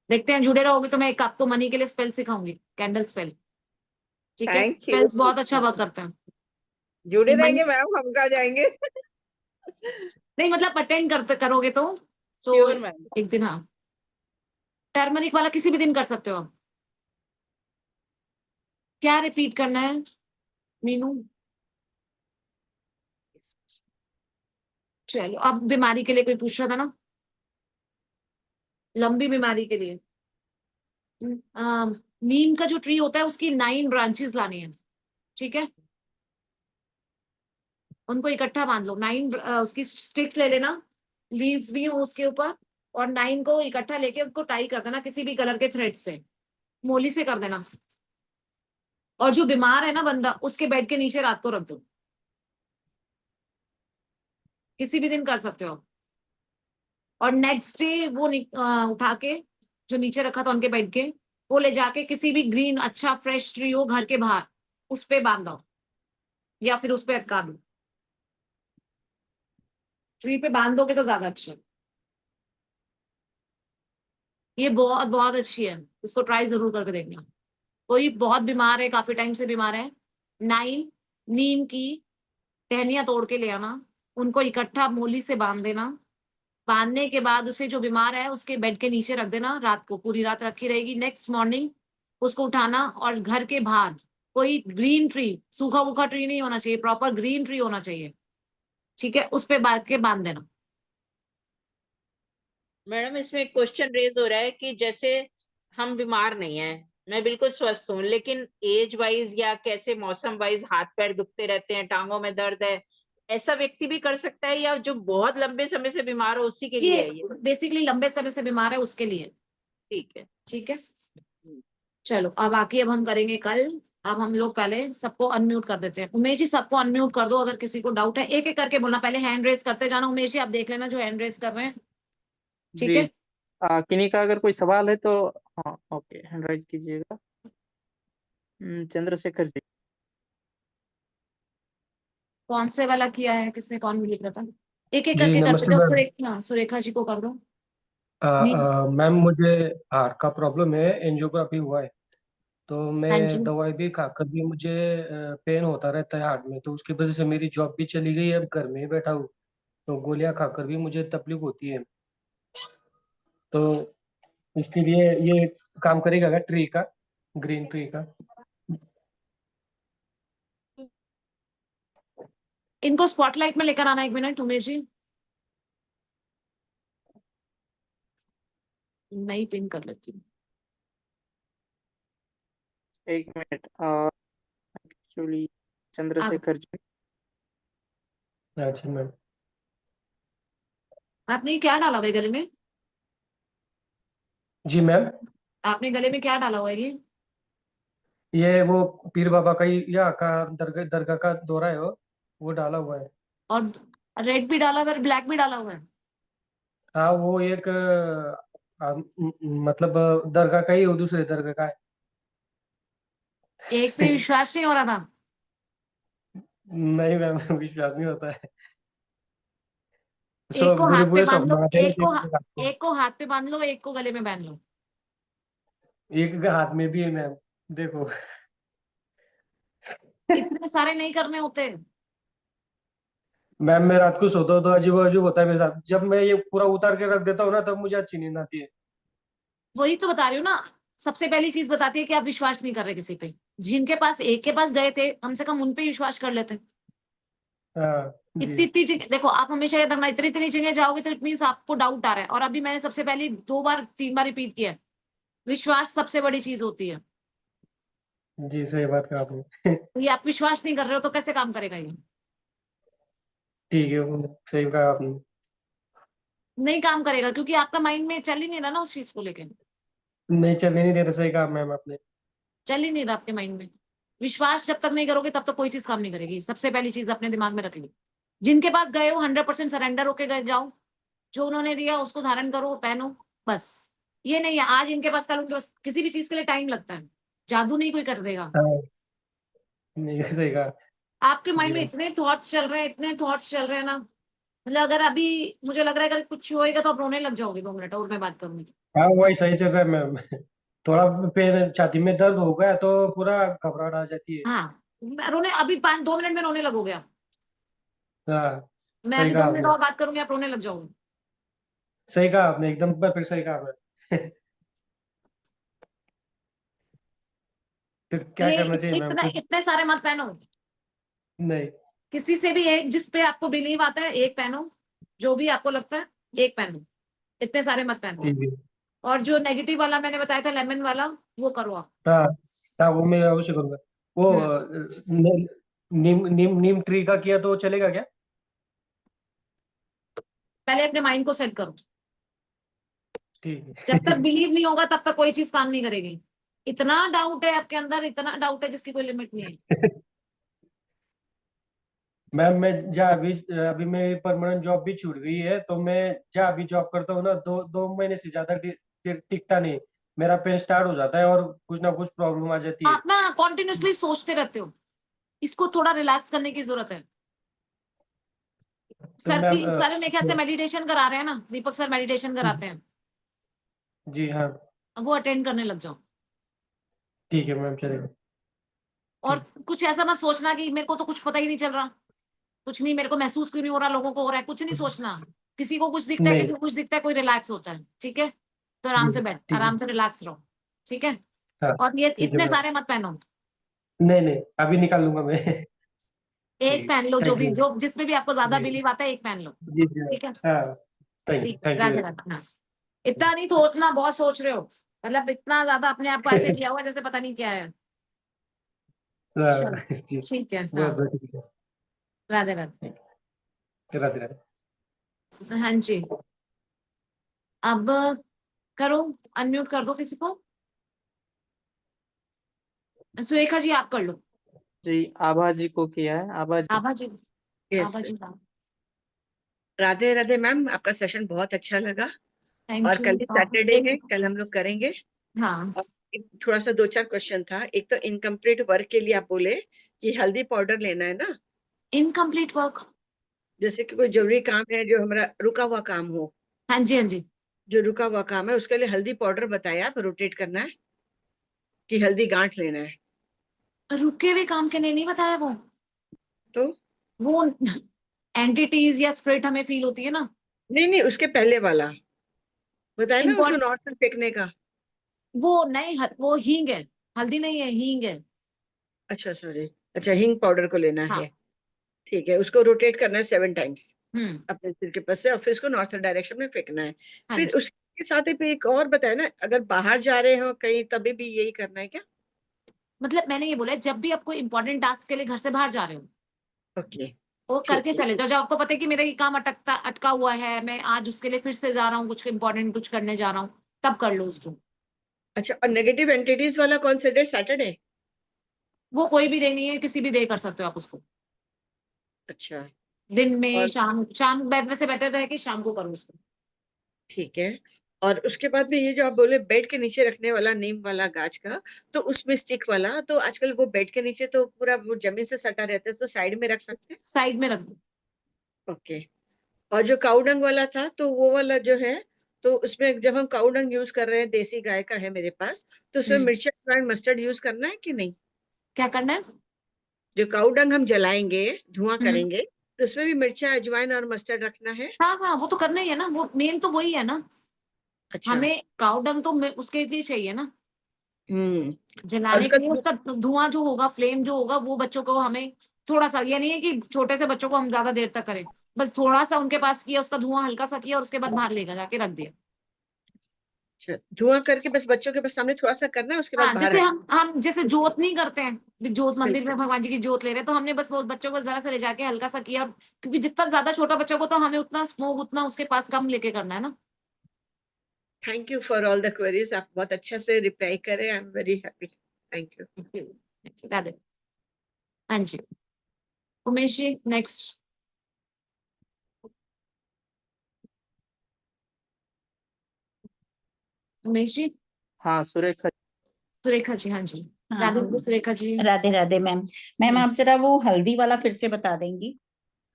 देखते हैं, जुड़े रहोगे तो मैं एक आपको मनी के लिए स्पेल सिखाऊंगी, कैंडल स्पेल। ठीक है, थैंक यू। स्पेल्स बहुत अच्छा वर्क करते हैं। जुड़े ये मनी रहेंगे मैम, हम कहाँ जाएंगे। नहीं, मतलब अटेंड करते करोगे तो श्योर मैम। एक दिन, हाँ, टर्मरिक वाला किसी भी दिन कर सकते हो आप। क्या रिपीट करना है मीनू? चलो, अब बीमारी के लिए कोई पूछ रहा था ना, लंबी बीमारी के लिए नीम का जो ट्री होता है उसकी 9 ब्रांचेस लानी है। ठीक है, उनको इकट्ठा बांध लो, 9 उसकी स्टिक्स ले लेना, लीव्स भी हो उसके ऊपर, और 9 को इकट्ठा लेके उसको टाई कर देना किसी भी कलर के थ्रेड से, मोली से कर देना। और जो बीमार है ना बंदा, उसके बेड के नीचे रात को रख दो, किसी भी दिन कर सकते हो। और नेक्स्ट डे वो उठा के, जो नीचे रखा था उनके बेड के, वो ले जाके किसी भी ग्रीन अच्छा फ्रेश ट्री हो घर के बाहर, उस पे बांध दो, या फिर उस पे अटका दो। ट्री पे बांध दोगे तो ज्यादा अच्छा है। ये बहुत बहुत अच्छी है, इसको ट्राई जरूर करके देखना। कोई बहुत बीमार है, काफी टाइम से बीमार है, 9 नीम की टहनियां तोड़ के ले आना, उनको इकट्ठा मोली से बांध देना। बांधने के बाद उसे, जो बीमार है उसके बेड के नीचे रख देना, रात को पूरी रात रखी रहेगी। नेक्स्ट मॉर्निंग उसको उठाना, और घर के बाहर कोई ग्रीन ट्री, सूखा वूखा ट्री नहीं होना चाहिए, प्रॉपर ग्रीन ट्री होना चाहिए। ठीक है, उस पे बांध के बांध देना। मैडम इसमें एक क्वेश्चन रेज हो रहा है कि जैसे हम बीमार नहीं हैं, मैं बिल्कुल स्वस्थ हूँ, लेकिन एज वाइज या कैसे मौसम वाइज हाथ पैर दुखते रहते हैं, टांगों में दर्द है, ऐसा व्यक्ति भी कर सकता है, या जो बहुत लंबे समय से बीमार हो उसी के लिए ये है ये? बेसिकली लंबे समय से बीमार है उसके लिए। ठीक है। ठीक है, चलो अब बाकी अब हम करेंगे कल अब हम लोग पहले सबको अनम्यूट कर देते हैं। उमेश जी सबको अनम्यूट कर दो, अगर किसी को डाउट है एक एक करके बोलना, पहले हैंड रेज करते जाना। उमेश जी आप देख लेना जो हैंड रेज कर रहे हैं, ठीक जी। है। किन्हीं का अगर कोई सवाल है तो हाँ ओके हैंड राइज कीजिएगा। चंद्रशेखर जी। कौन से वाला किया है, किसने कौन लिख रहा था? एक एक जी करके करते नमस्ते जाओ। मैम। सुरेखा जी को कर दो। नीम। मैम मुझे हार्ट का प्रॉब्लम है, एंजियोग्राफी हुआ है। तो हाँ मैं जी। दवाई भी खाकर भी मुझे पेन होता रहता है हार्ट में, तो उसकी वजह से मेरी जॉब भी चली गई है, अब घर में ही बैठा हूँ। तो गोलियां खाकर भी मुझे तकलीफ होती है। तो इसके लिए ये काम करेगा क्या ट्री का, ग्रीन ट्री का? इनको स्पॉटलाइट में लेकर आना, 1 मिनट उमेश जी। मैं ही पिन कर लेती हूँ। एक मिनट। एक्चुअली आप चंद्रशेखर जी। अच्छा मैम। आपने क्या डाला हुआ है गले में? जी मैम। आपने गले में क्या डाला हुआ है ये? ये वो पीर बाबा का ही यहाँ का दरगाह दरगाह का दौरा है, वो डाला हुआ है। और रेड भी डाला हुआ है, ब्लैक भी डाला हुआ है? हाँ वो एक मतलब दरगाह का ही, वो दूसरे दरगाह का है। एक पे विश्वास नहीं हो रहा था। नहीं मैम, विश्वास नहीं होता है। एक को बुरे हाथ पे बुरे बांध स्वप्न लो, आते हैं, देखो। एक को हाथ पे बांध लो, एक को गले में बांध लो। एक के हाथ में भी है मैम, देखो। इतने सारे नहीं करने होते। मैम मैं रात को सोता हूँ तो अजीब अजीब होता है मेरे साथ, जब मैं ये पूरा उतार के रख देता हूँ ना तब मुझे अच्छी नींद आती है। वही तो बता रही हूँ ना। सबसे पहली चीज बताती है कि आप विश्वास नहीं कर रहे किसी पे। जिनके पास एक के पास गए थे, कम से कम उन पे ही विश्वास कर लेते। हाँ जी। इतनी इतनी जगह देखो, आप हमेशा याद रखना, इतनी इतनी जगह जाओगे तो इट मीन्स आपको डाउट आ रहा है। और अभी मैंने सबसे पहले 2 बार 3 बार रिपीट किया है, विश्वास सबसे बड़ी चीज होती है। जी सही बात कहा आपने। तो ये आप विश्वास नहीं कर रहे हो तो कैसे काम करेगा ये? ठीक है, वो सही कहा आपने। नहीं काम करेगा, क्योंकि आपका माइंड में चल ही नहीं रहा ना उस चीज को लेकर। नहीं चलने नहीं दे रहा, सही कहा मैम आपने। चल ही नहीं रहा आपके माइंड में। विश्वास जब तक नहीं करोगे तब तक कोई चीज काम नहीं करेगी। सबसे पहली चीज अपने दिमाग में रख ली। जिनके पास गए हो 100% सरेंडर होके गए जाओ। जो उन्होंने दिया उसको धारण करो, पहनो, बस। ये नहीं है आज इनके पास कल उनके पास। किसी भी चीज के लिए टाइम लगता है, जादू नहीं कोई कर देगा। हाँ नहीं, सही कहा। आपके जी माइंड में मैम। इतने थॉट्स चल रहे हैं, इतने थॉट्स चल रहे हैं ना। मतलब अगर अभी मुझे लग रहा है अगर कुछ होएगा तो आप रोने लग जाओगे 2 मिनट और मैं बात करूंगी। हाँ वही सही चल रहा है मैम। थोड़ा पेन छाती में दर्द हो गया तो पूरा घबराहट आ जाती है। हाँ, रोने अभी 5 2 मिनट में रोने लगोगे आप। हाँ मैं सही अभी कहा 2 मिनट आपने। और बात करूंगी, आप रोने लग जाओगे। सही कहा आपने, एकदम परफेक्ट सही कहा आपने। तो क्या ये करना चाहिए मैम इतना कुछ? इतने सारे मत पहनो। नहीं। किसी से भी एक जिस पे आपको बिलीव आता है एक पहनो। जो भी आपको लगता है एक पहनो। इतने सारे मत पहनो। ठीक है। और जो नेगेटिव वाला मैंने बताया था लेमन वाला, वो करो आप। हाँ हाँ वो मैं अवश्य करूंगा। वो हम्म। नीम नीम नीम ट्री का किया तो चलेगा क्या? पहले अपने माइंड को सेट करो। ठीक जब तक है। बिलीव नहीं होगा तब तक कोई चीज काम नहीं करेगी। इतना डाउट है आपके अंदर, इतना डाउट है जिसकी कोई लिमिट नहीं है। मैम मैं जहाँ अभी अभी मेरी परमानेंट जॉब भी छूट गई है, तो मैं जहाँ अभी जॉब करता हूँ ना, 2 महीने से ज्यादा टिकता नहीं। मेरा पेन स्टार्ट हो जाता है और कुछ ना कुछ प्रॉब्लम आ जाती है। आप ना कॉन्टिन्यूसली सोचते रहते हो। इसको थोड़ा रिलैक्स करने की जरूरत है। तो मैम सर मेरे ख्याल से मेडिटेशन करा रहे हैं ना, दीपक सर मेडिटेशन कराते हैं। जी हाँ। अब वो अटेंड करने लग जाओ। ठीक है मैम, चलेगा। और ठीक। कुछ ऐसा मत सोचना कि मेरे को तो कुछ पता ही नहीं चल रहा। कुछ नहीं, मेरे को महसूस क्यों नहीं हो रहा, लोगों को हो रहा है, कुछ नहीं सोचना। किसी को कुछ दिखता है, नहीं। किसी को कुछ दिखता है, कोई रिलैक्स होता है, ठीक है। तो आराम जी से बैठ, ठीक है। आराम से रिलैक्स रहो, ठीक है। हाँ और ये ठीक है इतने मैम। सारे मत पहनो। नहीं नहीं, अभी निकाल लूंगा मैं। एक ठीक पहन लो, है, जो थैंक भी यू। जो जिसमें भी आपको ज्यादा जी बिलीव आता है एक पहन लो। जी जी। ठीक है। हाँ ठीक, थैंक यू। राधे राधे। हाँ। इतना नहीं सोचना, बहुत सोच रहे हो। मतलब इतना ज्यादा अपने आप को ऐसे किया हुआ जैसे पता नहीं क्या है। चलो, हाँ, जी। ठीक है। बहुत हाँ। बहुत ठीक है। राधे राधे। राधे राधे। हाँ जी। अब करो, अनम्यूट कर दो किसी को। सुरेखा जी आप कर लो। जी आभा जी को किया है, आभा जी। आभा जी, यस आभा जी का। राधे राधे मैम, आपका सेशन बहुत अच्छा लगा। थैंक और यू। कल ही सैटरडे है, कल हम लोग करेंगे। हाँ और थोड़ा सा 2-4 क्वेश्चन था। एक तो इनकम्प्लीट वर्क के लिए आप बोले कि हल्दी पाउडर लेना है ना, इनकम्प्लीट वर्क। जैसे कि कोई जरूरी काम है जो हमारा रुका हुआ काम हो, हाँ जी हाँ जी। जो रुका हुआ काम है उसके लिए हल्दी पाउडर बताया, आप रोटेट करना है कि हल्दी गांठ लेना है। रुके हुए काम के लिए नहीं बताया वो। तो वो एंटिटीज या स्प्रिट हमें फील होती है ना। नहीं नहीं, उसके पहले वाला बताया ना, उसको इम्पोर्ट नॉर्थ में फेंकने का। वो नहीं, वो हींग है, हल्दी नहीं है, हींग है। अच्छा सॉरी, अच्छा हींग पाउडर को लेना हाँ। है। ठीक है, उसको रोटेट करना है 7 टाइम्स हम्म। अपने सिर के पास से, और फिर उसको नॉर्थ डायरेक्शन में फेंकना है। हाँ फिर जी। उसके साथ ही फिर एक और बताया ना, अगर बाहर जा रहे हो कहीं तभी भी यही करना है क्या? मतलब मैंने ये बोला है, जब भी आप कोई इंपॉर्टेंट टास्क के लिए घर से बाहर जा रहे हो ओके वो ठीक करके है। चले जाओ। जब आपको पता है कि मेरा ये काम अटका हुआ है, मैं आज उसके लिए फिर से जा रहा हूँ, कुछ इंपॉर्टेंट कुछ करने जा रहा हूँ, तब कर लो उसको। अच्छा, और नेगेटिव एंटिटीज वाला कौन सा डे? सैटरडे? वो कोई भी डे नहीं है, किसी भी डे कर सकते हो आप उसको। अच्छा दिन में, और शाम शाम वैसे बेटर रहे कि शाम को करो उसको। ठीक है। और उसके बाद में ये जो आप बोले बेड के नीचे रखने वाला नीम वाला गाछ का, तो उसमें स्टिक वाला, तो आजकल वो बेड के नीचे तो पूरा वो जमीन से सटा रहता है, तो साइड में रख सकते साइड में रख दो। हैं। ओके। और जो काउडंग वाला था, तो वो वाला जो है, तो उसमें जब हम काउडंग यूज कर रहे हैं, देसी गाय का है मेरे पास, तो उसमें मिर्ची अजवाइन मस्टर्ड यूज करना है कि नहीं? क्या करना है? जो काउडंग हम जलाएंगे, धुआं हम्म। करेंगे, तो उसमें भी मिर्चा अजवाइन और मस्टर्ड रखना है? हाँ हाँ, वो तो करना ही है ना, वो मेन तो वही है ना। अच्छा। हमें काउ डंग तो उसके लिए चाहिए ना, और जलाने उसका के लिए। उसका धुआं जो होगा, फ्लेम जो होगा, वो बच्चों को हमें थोड़ा सा, ये नहीं है कि छोटे से बच्चों को हम ज्यादा देर तक करें, बस थोड़ा सा उनके पास किया, उसका धुआं हल्का सा किया और उसके बाद बाहर लेकर जाके रख दिया। अच्छा, धुआं करके बस बच्चों के पास सामने थोड़ा सा करना है, उसके बाद हाँ, बाहर जैसे रख। हम जैसे जोत नहीं करते हैं, जोत मंदिर में बिल्कुल। भगवान जी की जोत ले रहे हैं, तो हमने बस वो बच्चों को जरा सा ले जाके हल्का सा किया, क्योंकि जितना ज्यादा छोटा बच्चों को, तो हमें उतना स्मोक उतना उसके पास कम लेके करना है ना। Thank you for all the queries, आप बहुत अच्छा से रिप्लाई करें, I am very happy. Thank you. Radhe. हाँ जी, उमेश जी नेक्स्ट। उमेश जी। हाँ सुरेखा। सुरेखा जी, हाँ जी। हाँ राधे राधे सुरेखा जी। राधे राधे मैम। मैम आप जरा वो हल्दी वाला फिर से बता देंगी,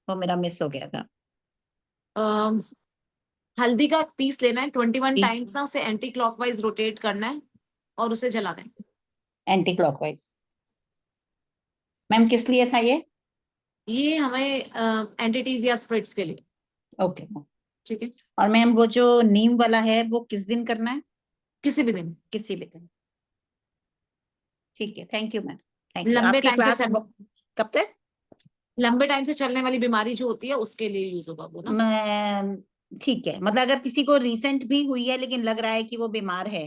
वो मेरा मिस हो गया था। अम, हल्दी का पीस लेना है 21 जी। टाइम्स ना, उसे एंटी क्लॉकवाइज रोटेट करना है और उसे जला दें। Anti clockwise. मैम किस लिए था ये? ये हमें एंटिटीज या स्प्रिट्स के लिए। ओके। ठीक है। और मैम वो जो नीम वाला है वो किस दिन करना है? किसी भी दिन। किसी भी दिन। ठीक है, thank you ma'am, thank you. लंबे आपकी टाइम से क्लास कब तक? लंबे टाइम से चलने वाली बीमारी जो होती है उसके लिए यूज होगा वो ना। मैं ठीक है, मतलब अगर किसी को रिसेंट भी हुई है लेकिन लग रहा है कि वो बीमार है,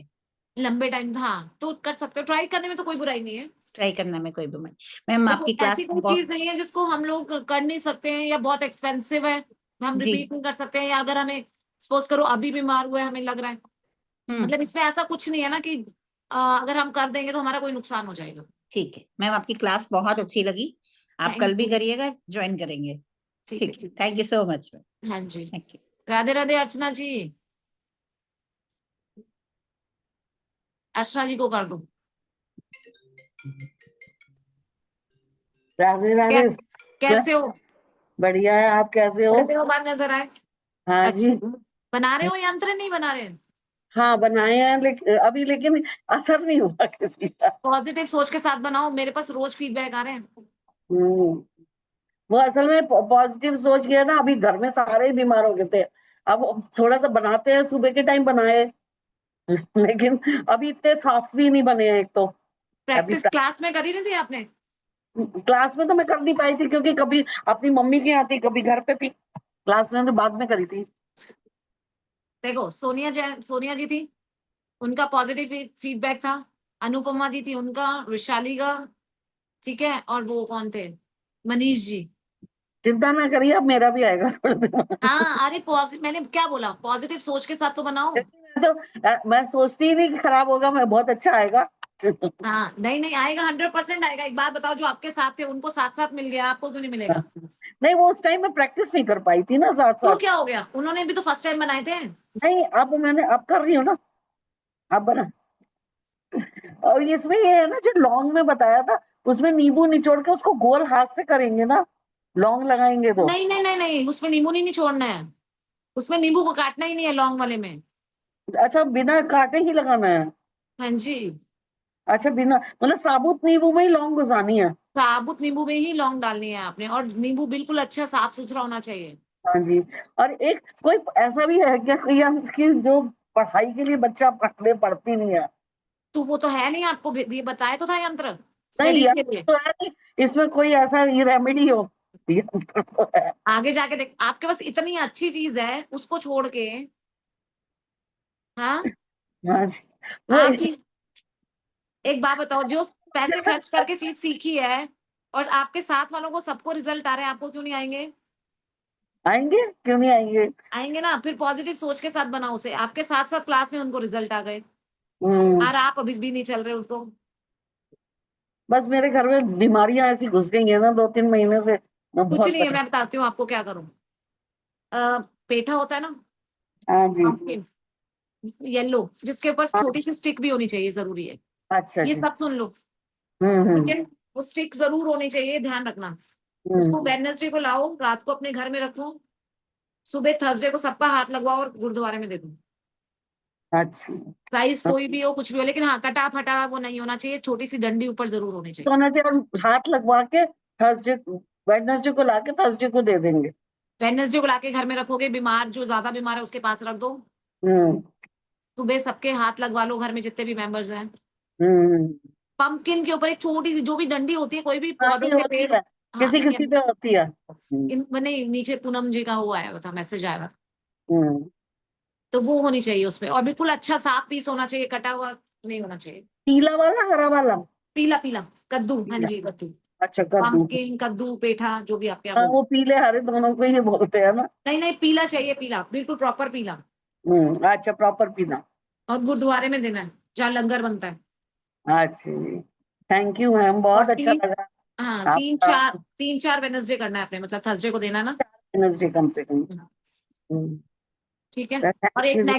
लंबे टाइम, हाँ, तो कर सकते हो, ट्राई करने में तो कोई बुराई नहीं है। ट्राई करने में कोई बीमारी। मैम देखो आपकी ऐसी क्लास कोई चीज नहीं है जिसको हम लोग कर नहीं सकते हैं या बहुत एक्सपेंसिव है, हम जी। रिपीट नहीं कर सकते हैं, या अगर हमें सपोज करो अभी बीमार हुए हमें लग रहा है, मतलब इसमें ऐसा कुछ नहीं है ना कि अगर हम कर देंगे तो हमारा कोई नुकसान हो जाएगा। ठीक है मैम, आपकी क्लास बहुत अच्छी लगी, आप कल थैंक भी यू। करिएगा, ज्वाइन करेंगे। ठीक है। ठीक है, thank you so much ma'am. हाँ जी। Thank you. राधे राधे अर्चना जी। अर्चना जी को कर दो। राधे राधे। कैसे हो? बढ़िया है, आप कैसे हो? बड़े दिनों बाद नजर आए। हाँ जी। अच्छा, बना रहे हो यंत्र नहीं बना रहे? हाँ बनाए हैं, लेकिन असर नहीं हुआ किसी का। पॉजिटिव सोच के साथ बनाओ, मेरे पास रोज फीडबैक आ रहे हैं। हम्म। वो असल में पॉजिटिव सोच गया ना, अभी घर में सारे ही बीमार हो गए थे। अब थोड़ा सा बनाते हैं, सुबह के टाइम बनाए, लेकिन अभी इतने साफ भी नहीं बने हैं एक तो। अभी प्रैक्टिस क्लास में करी नहीं थी आपने? क्लास में तो मैं कर नहीं पाई थी, क्योंकि कभी अपनी मम्मी के यहाँ थी, कभी घर पे थी। क्लास में तो बाद में करी थी। देखो सोनिया जी थी, उनका पॉजिटिव फीडबैक था। अनुपमा जी थी, उनका, विशाली का, ठीक है, और वो कौन थे, मनीष जी। चिंता ना करिए, अब मेरा भी आएगा थोड़े दिन में। हाँ, अरे पॉजिटिव, मैंने क्या बोला, पॉजिटिव सोच के साथ तो बनाओ। मैं सोचती ही नहीं कि खराब होगा, मैं बहुत अच्छा आएगा। हाँ नहीं नहीं आएगा, 100% आएगा। एक बात बताओ, जो आपके साथ थे उनको साथ साथ मिल गया, आपको क्यों नहीं मिलेगा? नहीं, वो उस टाइम में प्रैक्टिस नहीं कर पाई थी ना साथ तो साथ। क्या हो गया, उन्होंने भी तो फर्स्ट टाइम बनाए थे। नहीं, अब कर रही हूँ ना, अब बना। और इसमें ये है ना, जो लौंग में बताया था, उसमें नींबू निचोड़ के उसको गोल हाथ से करेंगे ना, लौंग लगाएंगे तो। नहीं नहीं नहीं नहीं, उसमें नींबू नहीं निचोड़ना है, उसमें नींबू को काटना ही नहीं है लौंग वाले में। अच्छा, बिना काटे ही लगाना है? हाँ जी, अच्छा, बिना मतलब साबुत नींबू में ही लौंग घुसानी है? साबुत नींबू में ही लौंग डालनी है आपने, और नींबू बिल्कुल अच्छा साफ सुथरा होना चाहिए। हाँ जी। और एक कोई ऐसा भी है क्या कोई कि जो पढ़ाई के लिए बच्चा पढ़ती नहीं है? तो वो तो है नहीं, आपको ये बताया तो था यंत्र नहीं, स्टडीज यार के लिए। तो है नहीं, इसमें कोई ऐसा रेमेडी हो? यंत्र तो है। आगे जाके देख, आपके पास इतनी अच्छी चीज है उसको छोड़ के। हाँ हाँ जी। वो आपकी एक बात बताओ, जो पैसे खर्च करके चीज सीखी है और आपके साथ वालों को सबको रिजल्ट आ रहे हैं, आपको क्यों नहीं आएंगे? आएंगे, क्यों नहीं आएंगे? आएंगे ना। फिर पॉजिटिव सोच के साथ बनाओ उसे, आपके साथ साथ क्लास में उनको रिजल्ट आ गए हम्म। और आप अभी भी नहीं चल रहे उसको। बस मेरे घर में बीमारियां ऐसी घुस गई है ना 2-3 महीने से, मैं कुछ बहुत नहीं है, मैं बताती हूँ आपको क्या करूँ। पेठा होता है ना, हाँ जी। pumpkin, येलो, जिसके ऊपर हाँ, छोटी सी स्टिक भी होनी चाहिए, जरूरी है। अच्छा ये जी। सब सुन लो, हम्म। लेकिन वो स्टिक जरूर होनी चाहिए, ध्यान रखना। उसको हम्म। वेडनेसडे को लाओ, रात को अपने घर में रखो, सुबह थर्सडे को सबका हाथ लगवाओ और गुरुद्वारे में दे दो। अच्छा। साइज हाँ, कोई भी हो, कुछ भी हो, लेकिन हाँ कटा फटा वो नहीं होना चाहिए, छोटी सी डंडी ऊपर जरूर होनी तो चाहिए। होना चाहिए, और हाथ लगवा के थर्सडे वेडनेसडे को लाके थर्सडे को दे देंगे। वेडनेसडे को लाके घर में रखोगे, बीमार जो ज्यादा बीमार है उसके पास रख दो, हम्म। सुबह सबके हाथ लगवा लो, घर में जितने भी मेंबर्स हैं। हम्म। पंपकिन के ऊपर एक छोटी सी जो भी डंडी होती है, कोई भी हाँ पौधे जी, से होती पेड़। है, हाँ किसी किसी पे होती है। इन नहीं, नीचे पूनम जी का वो आया हुआ था, मैसेज आया हुआ था, हम्म। तो वो होनी चाहिए उसमें, और बिल्कुल अच्छा साफ पीस होना चाहिए, कटा हुआ नहीं होना चाहिए। पीला वाला, हरा वाला? पीला पीला, कद्दू, हाँ पीला। जी कद्दू। अच्छा, कद्दू। पंपकिन, कद्दू, पेठा, जो भी आप क्या हाँ, बोलते वो पीले हरे दोनों को ही बोलते हैं ना। हैं। नहीं नहीं, पीला चाहिए, पीला बिल्कुल प्रॉपर पीला। अच्छा, प्रॉपर पीला। और गुरुद्वारे में देना है जहाँ लंगर बनता है। अच्छा जी, थैंक यू मैम, और बहुत अच्छा लगा। हाँ आप तीन चार वेडनेसडे करना है आपने, मतलब थर्सडे को देना है ना। वेडनेसडे कम से कम। ठीक है। और थैंक एक यू जी।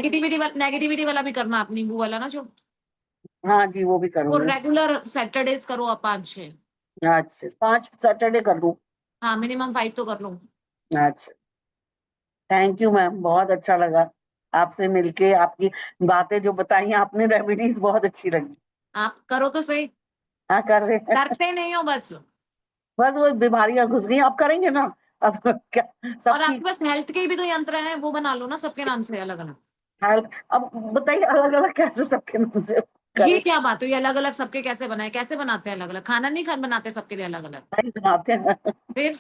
नेगेटिविटी वाला भी करना आप, नींबू वाला ना, जो हाँ जी, वो भी वो करूंगी। रेगुलर सैटरडेज करो आप, 5-6। अच्छा, 5 सैटरडे कर लूँ? हाँ मिनिमम 5 तो कर लो। अच्छा, थैंक यू मैम, बहुत अच्छा लगा आपसे मिलके, आपकी बातें जो बताई आपने, रेमेडीज बहुत अच्छी लगी। आप करो तो सही, हाँ, कर रहे हैं। करते नहीं हो बस। बस वो बीमारियां घुस गई, आप करेंगे ना, अब क्या सब और आपके ठीक? पास हेल्थ के भी तो यंत्र हैं, वो बना लो ना सबके नाम से अलग अलग। हेल्थ, अब बताइए अलग अलग कैसे सबके नाम से ये करें? क्या बात हुई, अलग अलग सबके कैसे बनाए, कैसे बनाते हैं अलग अलग? खाना नहीं बनाते सबके लिए अलग अलग? नहीं बनाते हैं। फिर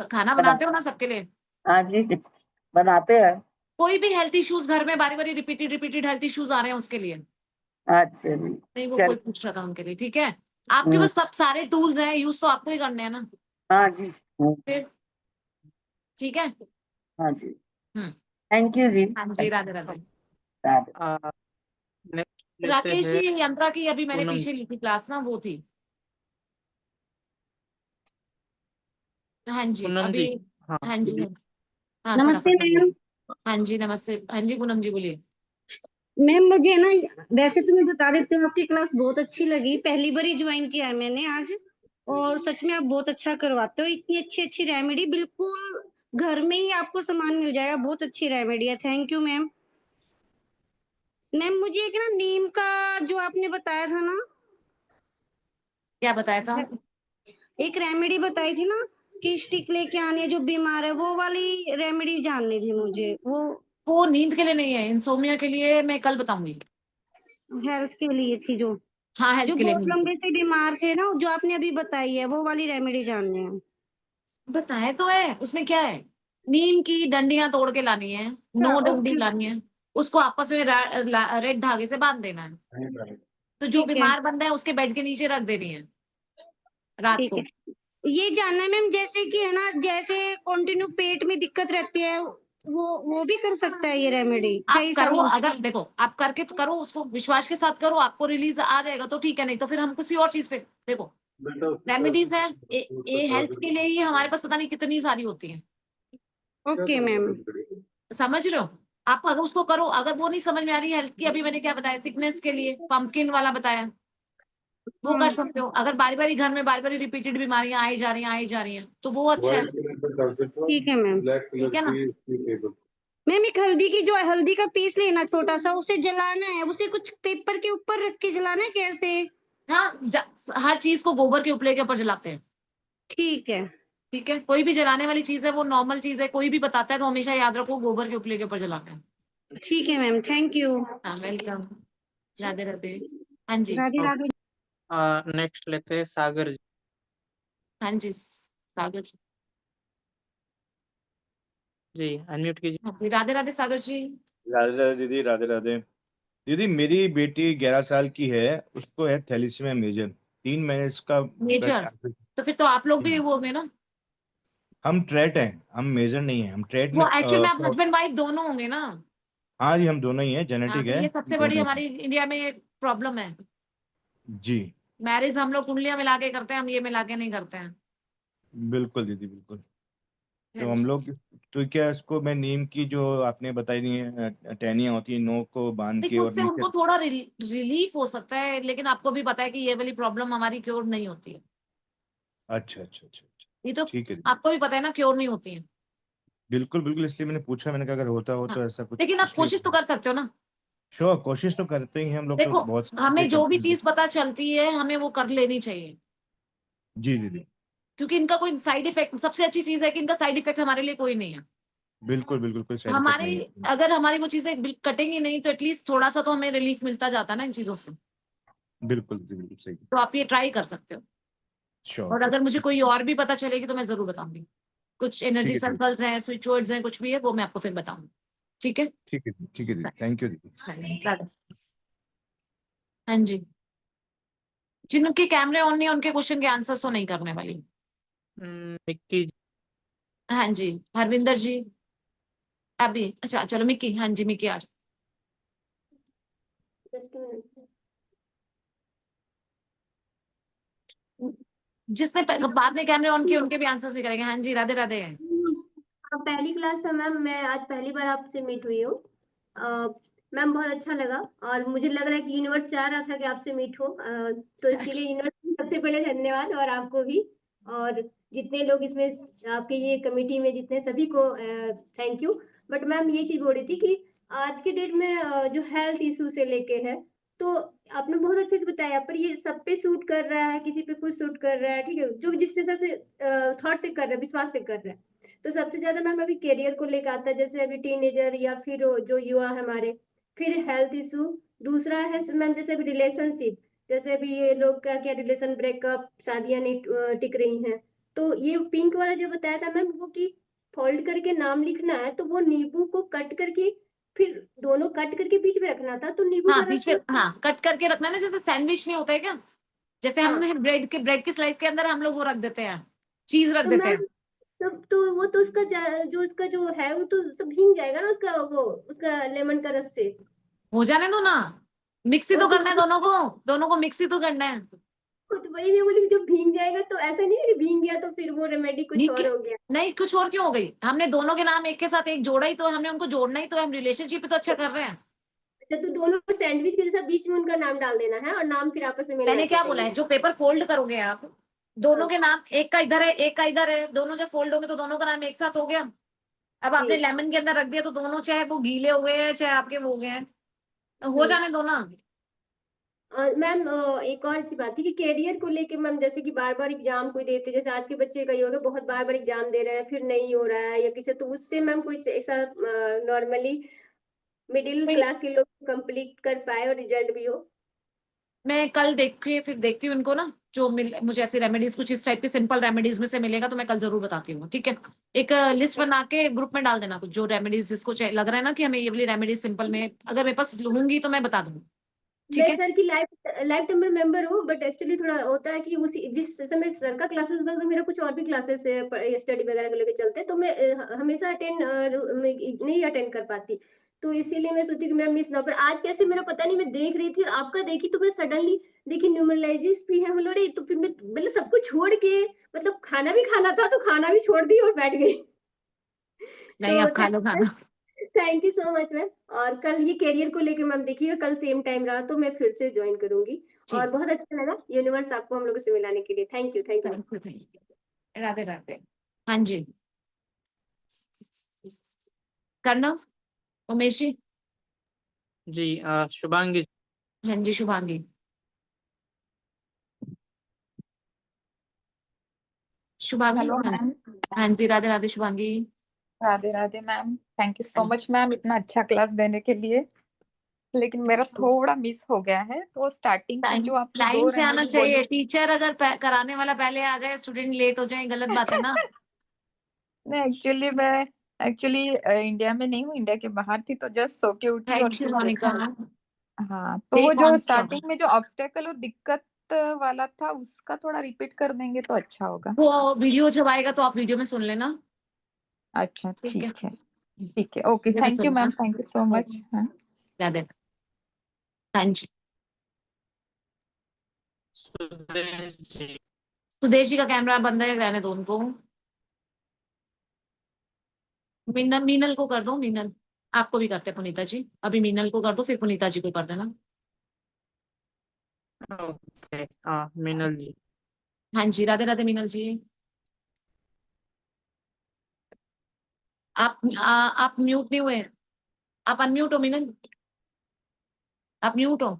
खाना बना, बनाते हो ना सबके लिए। हाँ जी, बनाते हैं। कोई भी हेल्थ इश्यूज घर में बारी बारी रिपीटेड हेल्थ इश्यूज आ रहे हैं उसके लिए। अच्छा जी, नहीं वो कोई चल। पूछ रहा था उनके लिए, ठीक है। आपके पास सब सारे टूल्स हैं, यूज तो आपको ही करने हैं ना। हाँ जी। फिर ठीक है। हाँ जी, हम्म। थैंक यू जी। हाँ जी, राधे राधे। राधे। नेक्स्ट लेते राकेश हैं जी, यंत्रा की अभी मैंने पूनम पीछे ली थी क्लास ना, वो थी। हाँ जी पूनम अभी। जी। हाँ हाँ जी बोलिए। हाँ, नमस्ते फटाफट मैम। बोलिए। हाँ जी नमस्ते, हाँ जी पूनम जी बोलिए। मैम मुझे ना, वैसे तो मैं बता देती हूँ, आपकी क्लास बहुत अच्छी लगी, पहली बार ही ज्वाइन किया है मैंने आज। और सच में आप बहुत अच्छा करवाते हो, इतनी अच्छी अच्छी रेमेडी, बिल्कुल घर में ही आपको सामान मिल जाएगा, बहुत अच्छी रेमेडी है, थैंक यू मैम। मैम मुझे एक ना नीम का जो आपने बताया था ना, क्या बताया था? एक रेमेडी बताई थी ना कि स्टिक लेके आनी है जो बीमार है, वो वाली रेमेडी जाननी थी मुझे। वो नींद के लिए नहीं है, इंसोमिया के लिए मैं कल बताऊंगी। हेल्थ के लिए थी जो हाँ हेल्थ जो के लिए बहुत नींद। लंबे से बीमार थे ना, जो आपने अभी बताई है, वो वाली रेमेडी जाननी है। बताया तो है, उसमें क्या है। नीम की डंडियां तोड़ के लानी है, 9 डंडी ओके। लानी है, उसको आपस में रेड धागे से बांध देना है। तो जो ठीक है। बीमार बंदा है उसके बेड के नीचे रख देनी है रात ठीक को। है, ये जानना है मैम, जैसे कि है ना, जैसे कंटिन्यू पेट में दिक्कत रहती है, वो भी कर सकता है ये रेमेडी आप कई करो, सालों से। अगर देखो आप करके तो करो, उसको विश्वास के साथ करो, आपको रिलीज आ जाएगा तो ठीक है, नहीं तो फिर हम किसी और चीज पे देखो। रेमेडीज है ये हेल्थ के लिए ही हमारे पास पता नहीं कितनी सारी होती हैं, ओके मैम। समझ रहे हो? आप अगर उसको करो, अगर वो नहीं समझ में आ रही है हेल्थ की, अभी मैंने क्या बताया, सिकनेस के लिए पंपकिन वाला बताया, वो कर सकते हो। अगर बारी बारी घर में बारी बारी रिपीटेड बीमारियां आई जा रही हैं तो वो अच्छा है। ठीक है मैम। ठीक है ना? मैम एक हल्दी का पीस लेना छोटा सा, उसे जलाना है, उसे कुछ पेपर के ऊपर रख के जलाना है कैसे? हाँ, हर चीज को गोबर के उपले के ऊपर जलाते हैं। ठीक है। ठीक है, कोई भी जलाने वाली चीज है वो नॉर्मल चीज है, कोई भी बताता है तो हमेशा याद रखो गोबर के उपले के ऊपर जलाते हैं। ठीक है मैम, थैंक यू। हाँ, वेलकम। राधे राधे। हाँ जी। राधे राधे। नेक्स्ट लेते हैं सागर जी। हाँ जी, सागर जी अनम्यूट कीजिए। जी। राधे राधे सागर जी। राधे राधे दीदी, राधे राधे दीदी। मेरी बेटी 11 साल की है, उसको है थैलीसीमिया मेजर, 3 महीने इसका मेजर, तो फिर तो आप लोग भी वो होंगे ना? हम ट्रेट हैं, हम मेजर नहीं है, हम ट्रेट में वो एक्चुअल में आप हस्बैंड वाइफ दोनों होंगे ना? हाँ जी, हम दोनों ही हैं, हाँ, जेनेटिक तो है, ये सबसे बड़ी दोनों ही हमारी इंडिया में प्रॉब्लम है। जी। मैरिज हम लोग कुंडलियां मिला के करते हैं, हम ये मिला के नहीं करते हैं। बिल्कुल दीदी, बिल्कुल। हाँ तो हम जी। लोग, तो क्या इसको मैं नीम की जो आपने बताई नहीं है टहनियाँ होती है, नोक को बांध के देखो, और उससे नीचे। उनको थोड़ा रिलीफ हो सकता है, लेकिन आपको भी पता है कि ये वाली प्रॉब्लम हमारी क्योर नहीं होती है। अच्छा अच्छा अच्छा अच्छा, ये तो ठीक है दीदी। आपको भी पता है ना, क्योर नहीं होती है। बिल्कुल बिल्कुल, इसलिए मैंने पूछा, मैंने कहा अगर होता हो हाँ, तो ऐसा कुछ, लेकिन आप इसलिए। कोशिश तो कर सकते हो ना। श्योर, कोशिश तो करते ही हैं हम लोग, तो देखो, बहुत सारी हमें चीजें जो भी करते हैं। चीज पता चलती है हमें वो कर लेनी चाहिए, जी दीदी। क्योंकि इनका कोई साइड इफेक्ट, सबसे अच्छी चीज है कि इनका साइड इफेक्ट हमारे लिए कोई नहीं है। बिल्कुल बिल्कुल, कोई साइड इफेक्ट नहीं हमारी, है। अगर हमारी वो चीजें कटेंगी नहीं तो एटलीस्ट थोड़ा सा तो हमें रिलीफ मिलता जाता है ना इन चीजों से। बिल्कुल दीदी, बिल्कुल सही। तो आप ये ट्राई कर सकते हो। श्योर। और अगर मुझे कोई और भी पता चलेगी तो मैं जरूर बताऊंगी। कुछ ठीक एनर्जी है ठीक है सर्कल्स हैं, स्विच वर्ड्स हैं, कुछ भी है वो मैं आपको फिर बताऊंगी। ठीक है। ठीक है ठीक है दीदी, थैंक यू दीदी। हाँ जी, राधा। हाँ जी, जिनके कैमरे ऑन नहीं है उनके क्वेश्चन के आंसर्स तो नहीं करने वाली। मिक्की जी। हाँ जी, हरविंदर जी अभी, अच्छा चलो मिक्की, हाँ जी मिक्की आज। जिसने बाद में कैमरे ऑन किए उनके भी आंसर्स नहीं करेंगे। हाँ जी, राधे राधे। पहली क्लास है मैम, मैं आज पहली बार आपसे मीट हुई हूँ। मैम बहुत अच्छा लगा, और मुझे लग रहा है कि यूनिवर्स चाह रहा था कि आपसे मीट हो, तो इसके लिए यूनिवर्स को सबसे पहले धन्यवाद, और आपको भी, और जितने लोग इसमें आपके ये कमेटी में जितने सभी को थैंक यू। बट मैम ये चीज बोल रही थी कि आज के डेट में जो हेल्थ इशू से लेके है, तो आपने बहुत अच्छे से बताया, पर ये सब पे सूट कर रहा है, किसी पे कुछ सूट कर रहा है, ठीक है, जो जिस तरह से थॉट से कर रहा है, विश्वास से कर रहा है। तो सबसे ज्यादा मैम अभी करियर को लेकर आता है, जैसे अभी टीनेजर या फिर जो युवा है हमारे, फिर हेल्थ इशू, दूसरा है मैम जैसे अभी रिलेशनशिप, जैसे अभी ये लोग का क्या रिलेशन ब्रेकअप, शादियां नहीं टिक रही हैं। तो ये पिंक वाला जो बताया था मैम, वो कि फोल्ड करके नाम लिखना है, तो वो नींबू को कट करके, फिर दोनों कट करके बीच में रखना था, तो नींबू हाँ, का बीच रस। में, हाँ कट करके रखना है ना, जैसे सैंडविच नहीं होता है क्या, जैसे हाँ, हम ब्रेड के स्लाइस के अंदर हम लोग वो रख देते हैं, चीज रख तो देते मैम हैं। तब तो वो तो उसका जो उसका जो है वो तो सब भीग जाएगा ना, उसका वो उसका लेमन का रस से। हो जाने दो ना, मिक्सी वो तो तो करना है दोनों को मिक्सी तो करना है। तो वही मैं बोली कि जब भीग जाएगा तो ऐसा नहीं है कि भीग गया तो फिर वो रेमेडी कुछ ठीक और है, हो गया। नहीं कुछ और क्यों हो गई, हमने दोनों के नाम एक के साथ एक जोड़ा ही तो, हमने उनको जोड़ना ही तो है, हम रिलेशनशिप तो अच्छा कर रहे हैं। अच्छा, तो दोनों सैंडविच के जैसा बीच में उनका नाम डाल देना है, और नाम फिर आपस में मिलना मैंने क्या बोला चाहिए। है, जो पेपर फोल्ड करोगे आप, दोनों हाँ के नाम, एक का इधर है एक का इधर है, दोनों जब फोल्ड होंगे तो दोनों का नाम एक साथ हो गया। अब जी। आपने लेमन के अंदर रख दिया तो दोनों चाहे वो गीले हो गए हैं चाहे आपके वो हो गए हैं, तो हो जाने दो ना। और मैम एक और अच्छी बात थी कि कैरियर को लेके मैम, जैसे कि बार बार एग्जाम कोई देते, जैसे आज के बच्चे का ये हो गया, बहुत बार बार एग्जाम दे रहे हैं फिर नहीं हो रहा है या किसी, तो उससे मैम कुछ ऐसा नॉर्मली मिडिल क्लास के लोग कंप्लीट कर पाए और रिजल्ट भी हो। मैं कल देख के फिर देखती हूँ इनको ना, जो मुझे ऐसी रेमेडीज कुछ इस टाइप की सिंपल रेमेडीज में से मिलेगा तो मैं कल जरूर बताती हूँ। ठीक है, एक लिस्ट बना के ग्रुप में डाल देना कुछ जो रेमेडीज जिसको लग रहा है ना कि हमें ये वाली रेमेडीज सिंपल में अगर मेरे पास होंगी तो मैं बता दूंगी। ठीक मैं है। सर की लाइफ लाइफ टाइम मेंबर हूँ, बट एक्चुअली थोड़ा होता है कि उसी जिस समय सर का क्लासेस होता है तो मेरा कुछ और भी क्लासेस स्टडी वगैरह को लेकर चलते हैं, तो मैं हमेशा नहीं अटेंड कर पाती। तो इसीलिए मैं सोचती कि मेरा मिस ना हो। पर आज कैसे मेरा पता नहीं, मैं देख रही थी और आपका देखी तो मैं सडनली देखी न्यूमरलाइजिस भी है मतलब, तो फिर मैं मतलब सब कुछ छोड़ के, मतलब खाना भी खाना था तो खाना भी छोड़ दी और बैठ गई। नहीं, तो अब खा लो खाना। Thank you so much ma'am. और कल ये करियर को लेके मैम देखिएगा, कल सेम टाइम रहा तो मैं फिर से ज्वाइन करूंगी। और ठीक। बहुत अच्छा लगा यूनिवर्स आपको हम लोगों से मिलाने के लिए। Thank you thank you. Thank you, thank you. Radhe Radhe. हाँ जी, करना उमेश जी। जी शुभांगी। हाँ जी, शुभांगी। शुभांगी, हेलो हाँ जी। मैम। हाँ जी, Radhe Radhe Shubhangi. Radhe Radhe ma'am, thank you so much ma'am इतना अच्छा क्लास देने के लिए। लेकिन मेरा थोड़ा मिस हो गया है, तो स्टार्टिंग की टाइम जो आपने टाइम दो से आना रेमेडी चाहिए। बोली। टीचर अगर कराने वाला पहले आ जाए, स्टूडेंट लेट हो जाए, गलत बात है ना। नहीं, एक्चुअली इंडिया में नहीं हूँ, इंडिया के बाहर थी, तो जस्ट सो के उठी और थैंक यू फिर मोनिका। देखा। हाँ, तो वो टेक जो आंसर। स्टार्टिंग में जो ऑब्स्टेकल और दिक्कत वाला था, उसका थोड़ा रिपीट कर देंगे तो अच्छा होगा। वो वीडियो जब आएगा तो आप वीडियो में सुन लेना। अच्छा ठीक है, ठीक है। ठीक है, ओके, वीडियो में थैंक यू सुनना। Ma'am, thank you so much. हाँ। राधे। हाँ जी, सुदेश जी। सुदेश जी का कैमरा बंद है, रहने दो उनको। मीनल को कर दो, मीनल। आपको भी करते हैं पुनीता जी, अभी मीनल को कर दो, फिर पुनीता जी को कर देना। ओके हाँ मीनल जी। हाँ जी, राधे राधे मीनल जी। आप म्यूट नहीं हुए। आप अनम्यूट हो मीनल, आप म्यूट हो।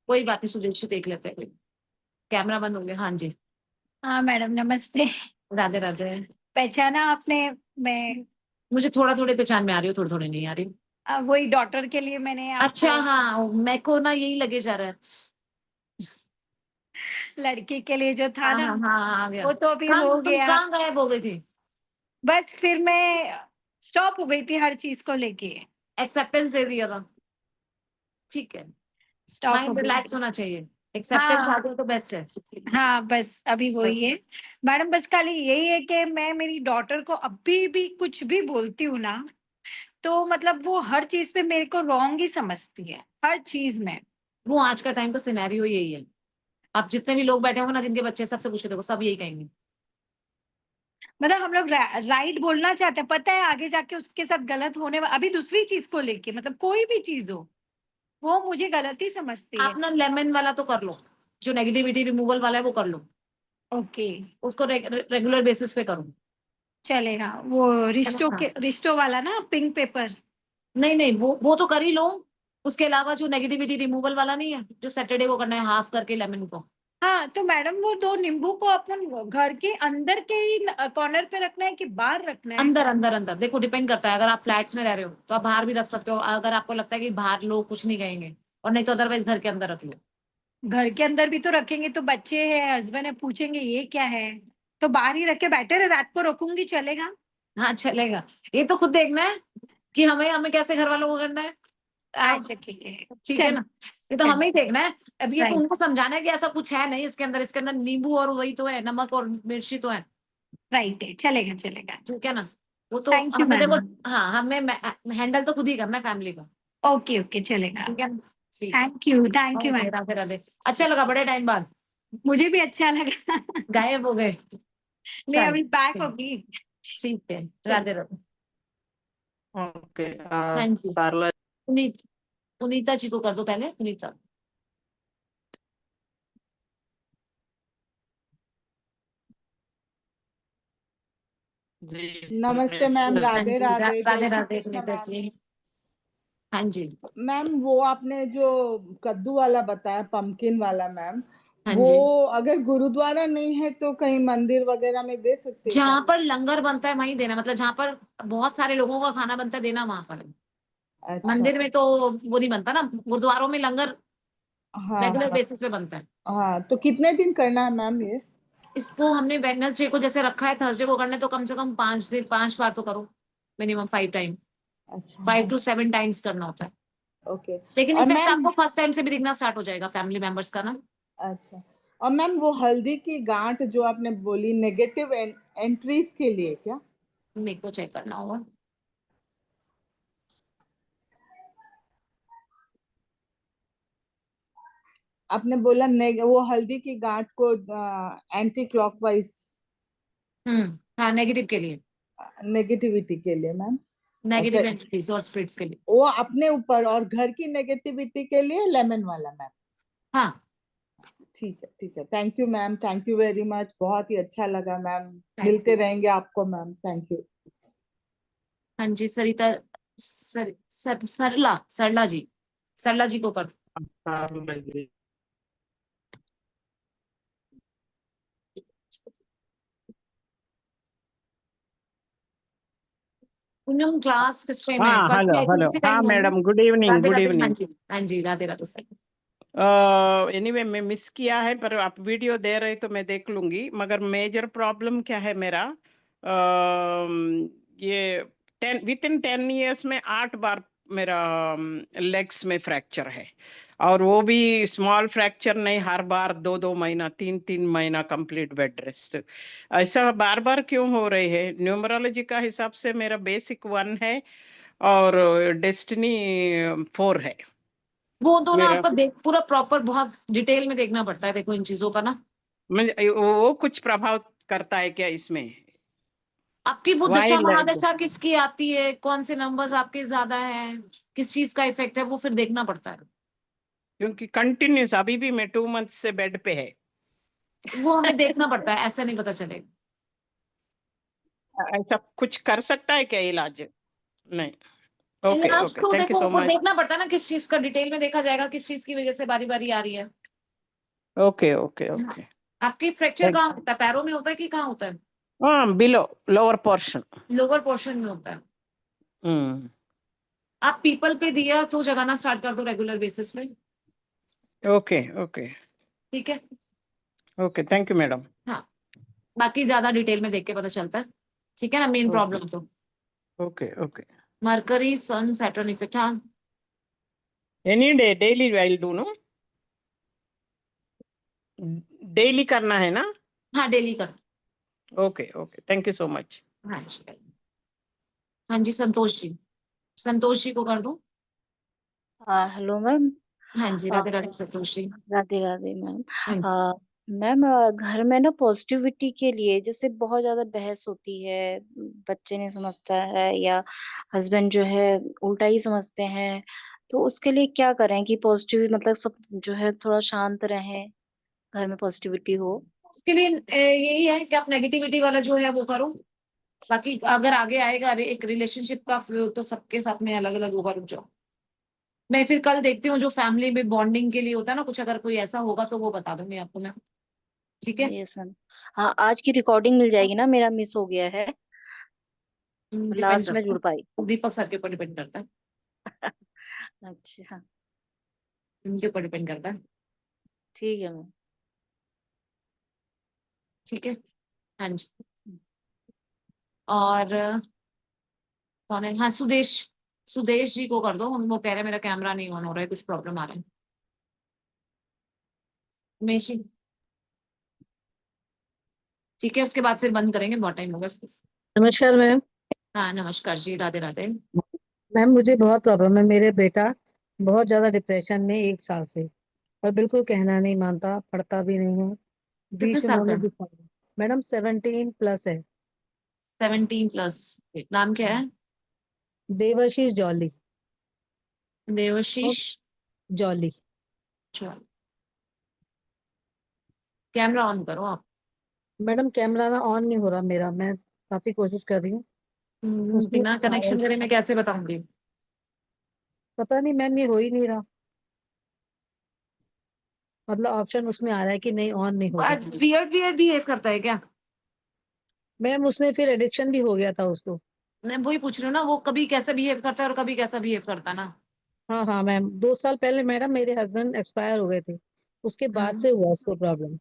कोई बात नहीं, सुदेश जी देख लेते हैं, कोई कैमरा बंद हो गया। हाँ जी, हाँ मैडम नमस्ते। राधे राधे। पहचाना आपने? मैं मुझे थोड़ा थोड़े पहचान में आ रही हो, थोड़ी थोड़ी नहीं आ रही। वही डॉटर के लिए मैंने अच्छा, आपको हाँ, मेरे को ना यही लगे जा रहा है। लड़की के लिए जो था हाँ ना, हाँ हाँ, आ गया। वो तो अभी कहाँ हो तुम गया। कहाँ गायब हो गई थी? बस फिर मैं स्टॉप हो गई थी हर चीज को लेके। एक्सेप्टेंस दे दिया था। ठीक है, स्टॉप हो माइंड गई रिलैक्स थी। होना चाहिए। एक्सेप्टेंस आ हाँ गई तो बेस्ट है। हाँ, बस अभी वही है बस मैडम। बस खाली यही है कि मैं मेरी डॉटर को अभी भी कुछ भी बोलती हूँ ना, तो मतलब वो हर चीज पे मेरे को रॉन्ग ही समझती है, हर चीज में। वो आज का टाइम का सिनेरियो यही है। आप जितने भी लोग बैठे होंगे ना, जिनके बच्चे, सबसे पूछ के देखो, सब यही कहेंगे। मतलब हम लोग राइट बोलना चाहते हैं, पता है आगे जाके उसके साथ गलत होने अभी दूसरी चीज को लेके, मतलब कोई भी चीज हो वो मुझे गलत ही समझती है। आप ना लेमन वाला तो कर लो, जो नेगेटिविटी रिमूवल वाला है वो कर लो। ओके, उसको रेगुलर बेसिस पे करो। चलेगा। वो हाँ। रिश्तों वाला ना, पिंक पेपर। नहीं नहीं, वो तो कर ही लो। उसके अलावा जो नेगेटिविटी रिमूवल वाला नहीं है, जो सैटरडे को करना है, हाफ करके लेमन को। हाँ तो मैडम वो दो नींबू को अपन घर के अंदर के ही कॉर्नर पे रखना है कि बाहर रखना है? अंदर अंदर अंदर देखो, डिपेंड करता है। अगर आप फ्लैट्स में रह रहे हो तो आप बाहर भी रख सकते हो, अगर आपको लगता है कि बाहर लोग कुछ नहीं कहेंगे, और नहीं तो अदरवाइज घर के अंदर रख लो। घर के अंदर भी तो रखेंगे तो बच्चे हैं, हस्बैंड है, पूछेंगे ये क्या है, तो बाहर ही रख के बैठे रहे, रात को रखूंगी, चलेगा? हाँ चलेगा। ये तो खुद देखना है कि हमें हमें कैसे घर वालों को करना है। आप अच्छा ठीक है। ठीक है चल ना, ये तो चल हमें ही देखना है। अब ये तो राइट उनको समझाना है कि ऐसा कुछ है नहीं इसके अंदर, इसके अंदर नींबू और वही तो है, नमक और मिर्ची तो है। राइट है, चलेगा चलेगा। ठीक है ना, वो तो थैंक यू हमें देखो। मैम। हाँ, हमें हैंडल तो खुद ही करना है फैमिली का। ओके ओके चलेगा। ठीक है ना? ठीक है। Thank you okay, ma'am. Radhe Radhe. अच्छा लगा बड़े टाइम बाद। मुझे भी अच्छा लगा। गायब हो गए। नहीं चलो अभी बैक ठीक होगी। ठीक है, चलो राधे राधे। ओके हाँ जी, सारला। पुनीता जी को कर दो पहले, पुनीता। जी नमस्ते मैम, पुनीता हाँ राधे जी, राधे, जय राधे श्री राधे कृष्ण पुनीता मैम। जी। हाँ जी। मैम वो आपने जो कद्दू वाला बताया, पंपकिन वाला मैम, हाँ वो जी, अगर गुरुद्वारा नहीं है तो कहीं मंदिर वगैरह में दे सकते हैं क्या जहां मैम? पर लंगर बनता है वहीं देना, मतलब जहां पर बहुत सारे लोगों का खाना बनता है, देना वहां पर है। अच्छा। मंदिर में तो वो नहीं बनता ना, गुरुद्वारों में लंगर हाँ रेगुलर हाँ बेसिस पे बनता है। हाँ, तो कितने दिन करना है मैम ये? इसको हमने वेडनेसडे को जैसे रखा है, थर्सडे को करना है, तो कम से कम 5 दिन, 5 बार तो करो, मिनिमम 5 टाइम। अच्छा 5 to 7 टाइम्स करना होता है, ओके। लेकिन और इफेक्ट मैम आपको फर्स्ट टाइम से भी दिखना स्टार्ट हो जाएगा फैमिली मेंबर्स का ना। अच्छा, और मैम वो हल्दी की गांठ जो आपने बोली नेगेटिव एंट्रीज के लिए क्या? मेरे को चेक करना होगा। आपने बोला वो हल्दी की गांठ को एंटी क्लॉकवाइज हाँ, नेगेटिव के लिए, नेगेटिविटी के लिए मैम। नेगेटिव एंटिटीज और स्पिरिट्स के लिए। वो अपने ऊपर, और घर की नेगेटिविटी के लिए लेमन वाला मैम। हाँ ठीक है, thank you ma'am, thank you very much, बहुत ही अच्छा लगा मैम, Thank मिलते you. रहेंगे आपको मैम, थैंक यू। हाँ जी सरिता, सरला जी को कर। पूनम क्लास किस टाइम है? हाँ कल हेलो से हेलो इसी हाँ टाइम है ना? Madam good evening Radhe good Radhe. हाँ इवनिंग। जी हाँ जी, राधे राधे सर। एनीवे मैं मिस किया है पर आप वीडियो दे रहे तो मैं देख लूंगी, मगर मेजर प्रॉब्लम क्या है मेरा, ये 10 ईयर्स में 8 बार मेरा लेग्स में फ्रैक्चर है, और वो भी स्मॉल फ्रैक्चर नहीं, हर बार 2-2 महीना 3-3 महीना कंप्लीट बेड रेस्ट। ऐसा बार बार क्यों हो रहे हैं? न्यूमरोलॉजी का हिसाब से मेरा बेसिक 1 है और डेस्टिनी 4 है वो तो ना मेरा। आपको पूरा प्रॉपर बहुत डिटेल में देखना पड़ता है, देखो इन चीजों का ना। वो कुछ प्रभाव करता है क्या इसमें? आपकी वो वाई दशा लेग? महादशा किसकी आती है, कौन से नंबर्स आपके ज्यादा हैं, किस चीज का इफेक्ट है, वो फिर देखना पड़ता है। क्योंकि कंटिन्यूस अभी भी मैं 2 मंथ से बेड पे है। वो हमें देखना पड़ता है, ऐसा नहीं पता चलेगा। ऐसा कुछ कर सकता है क्या इलाज? नहीं। ओके इलाज ओके, तो थैंक यू देखो सो वो मच। देखना पड़ता है ना, किस चीज का डिटेल में देखा जाएगा, किस चीज की वजह से बारी बारी आ रही है। Okay okay okay. आपकी फ्रैक्चर कहाँ होता है? पैरों में होता है कि कहाँ होता है? हाँ below lower portion. Lower portion में होता है। हम्म। आप पीपल पे दिया तो जगाना स्टार्ट कर दो रेगुलर बेसिस पे। ओके ओके ठीक है। Okay, thank you madam. हाँ, बाकी ज्यादा डिटेल में देख के पता चलता है। ठीक है ना, मेन प्रॉब्लम तो okay okay. Mercury sun Saturn effect. हाँ any day daily I do no, daily करना है ना? हाँ, डेली कर। Okay okay, thank you so much. हाँ जी हाँ जी, संतोष जी को कर दो। Hello ma'am. हाँ जी, अ, राधे राधे संतोष जी। राधे राधे मैम। हाँ जी। मैम घर में ना पॉजिटिविटी के लिए जैसे बहुत ज्यादा बहस होती है, बच्चे नहीं समझता है या हस्बैंड जो है उल्टा ही समझते हैं, तो उसके लिए क्या करें कि पॉजिटिव मतलब सब जो है थोड़ा शांत रहे, घर में पॉजिटिविटी हो। उसके लिए यही है कि आप नेगेटिविटी वाला जो है वो करो। बाकी अगर आगे आएगा एक रिलेशनशिप का फ्लो तो सबके साथ में अलग अलग होगा, रुक जाओ। मैं फिर कल देखती हूँ जो फैमिली में बॉन्डिंग के लिए होता है ना कुछ, अगर कोई ऐसा होगा तो वो बता दूंगी आपको मैं। ठीक है। Yes ma'am. हाँ आज की रिकॉर्डिंग मिल जाएगी ना, मेरा मिस हो गया है, डिपेंड लास्ट में करता जुड़ पाई। है, दीपक सर के ऊपर डिपेंड करता है। अच्छा उनके ऊपर डिपेंड करता है। ठीक है मैम। ठीक है। हाँ जी। और कौन है? हाँ, सुदेश जी को कर दो। वो कह रहे हैं मेरा कैमरा नहीं ऑन हो रहा है, कुछ प्रॉब्लम आ रहा है। मेशी। ठीक है, उसके बाद फिर बंद करेंगे, बहुत टाइम होगा। नमस्कार मैम। हाँ नमस्कार जी, राधे राधे। मैम मुझे बहुत प्रॉब्लम है, मेरे बेटा बहुत ज्यादा डिप्रेशन में 1 साल से, और बिल्कुल कहना नहीं मानता, पढ़ता भी नहीं है। कितने बीच में साल का मैंने है? दिखाया मैडम 17+ है। 17+। नाम क्या है? देवाशीष जॉली। देवशीष जॉली। चलो, कैमरा ऑन करो आप। मैडम कैमरा ना ऑन नहीं हो रहा मेरा, मैं काफी कोशिश कर रही हूँ उसकी। बिना कनेक्शन करे मैं कैसे बताऊंगी? पता नहीं मैम, ये हो ही नहीं रहा, मतलब ऑप्शन उसमें आ रहा है कि नहीं ऑन नहीं हो रहा। वियर्ड वियर्ड बिहेव करता है क्या? मैम उसने फिर एडिक्शन भी हो गया था उसको। मैं वही पूछ रही हूँ ना, वो कभी कैसा बिहेव करता है और कभी कैसा बिहेव करता है ना। हाँ हाँ मैम, 2 साल पहले मैडम मेरे हस्बैंड एक्सपायर हो गए थे, उसके बाद से हुआ उसको प्रॉब्लम।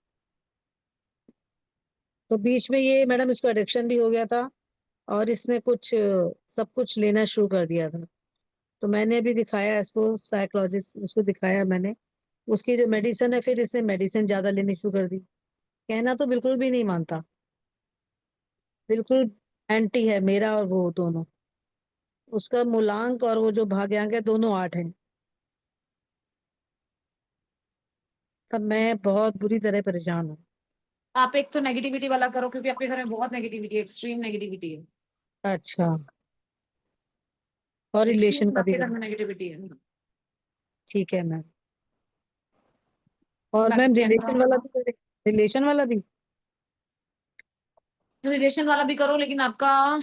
तो बीच में ये मैडम इसको एडिक्शन भी हो गया था, और इसने कुछ सब कुछ लेना शुरू कर दिया था। तो मैंने अभी दिखाया इसको, साइकोलॉजिस्ट उसको दिखाया मैंने, उसकी जो मेडिसिन है, फिर इसने मेडिसिन ज्यादा लेनी शुरू कर दी। कहना तो बिल्कुल भी नहीं मानता, बिल्कुल एंटी है मेरा और वो दोनों। उसका मूलांक और वो जो भाग्यांक है दोनों 8 हैं। तब मैं बहुत बुरी तरह परेशान हूँ। आप एक तो नेगेटिविटी वाला करो, क्योंकि आपके घर में बहुत नेगेटिविटी है, एक्सट्रीम नेगेटिविटी है। अच्छा, और रिलेशन एक्सट्रीम का भी आपके घर करो। में नेगेटिविटी है। ठीक है मैम। और बाकी मैम कैमरा रिलेशन वाला भी करें? रिलेशन वाला भी? रिलेशन वाला भी करो, लेकिन आपका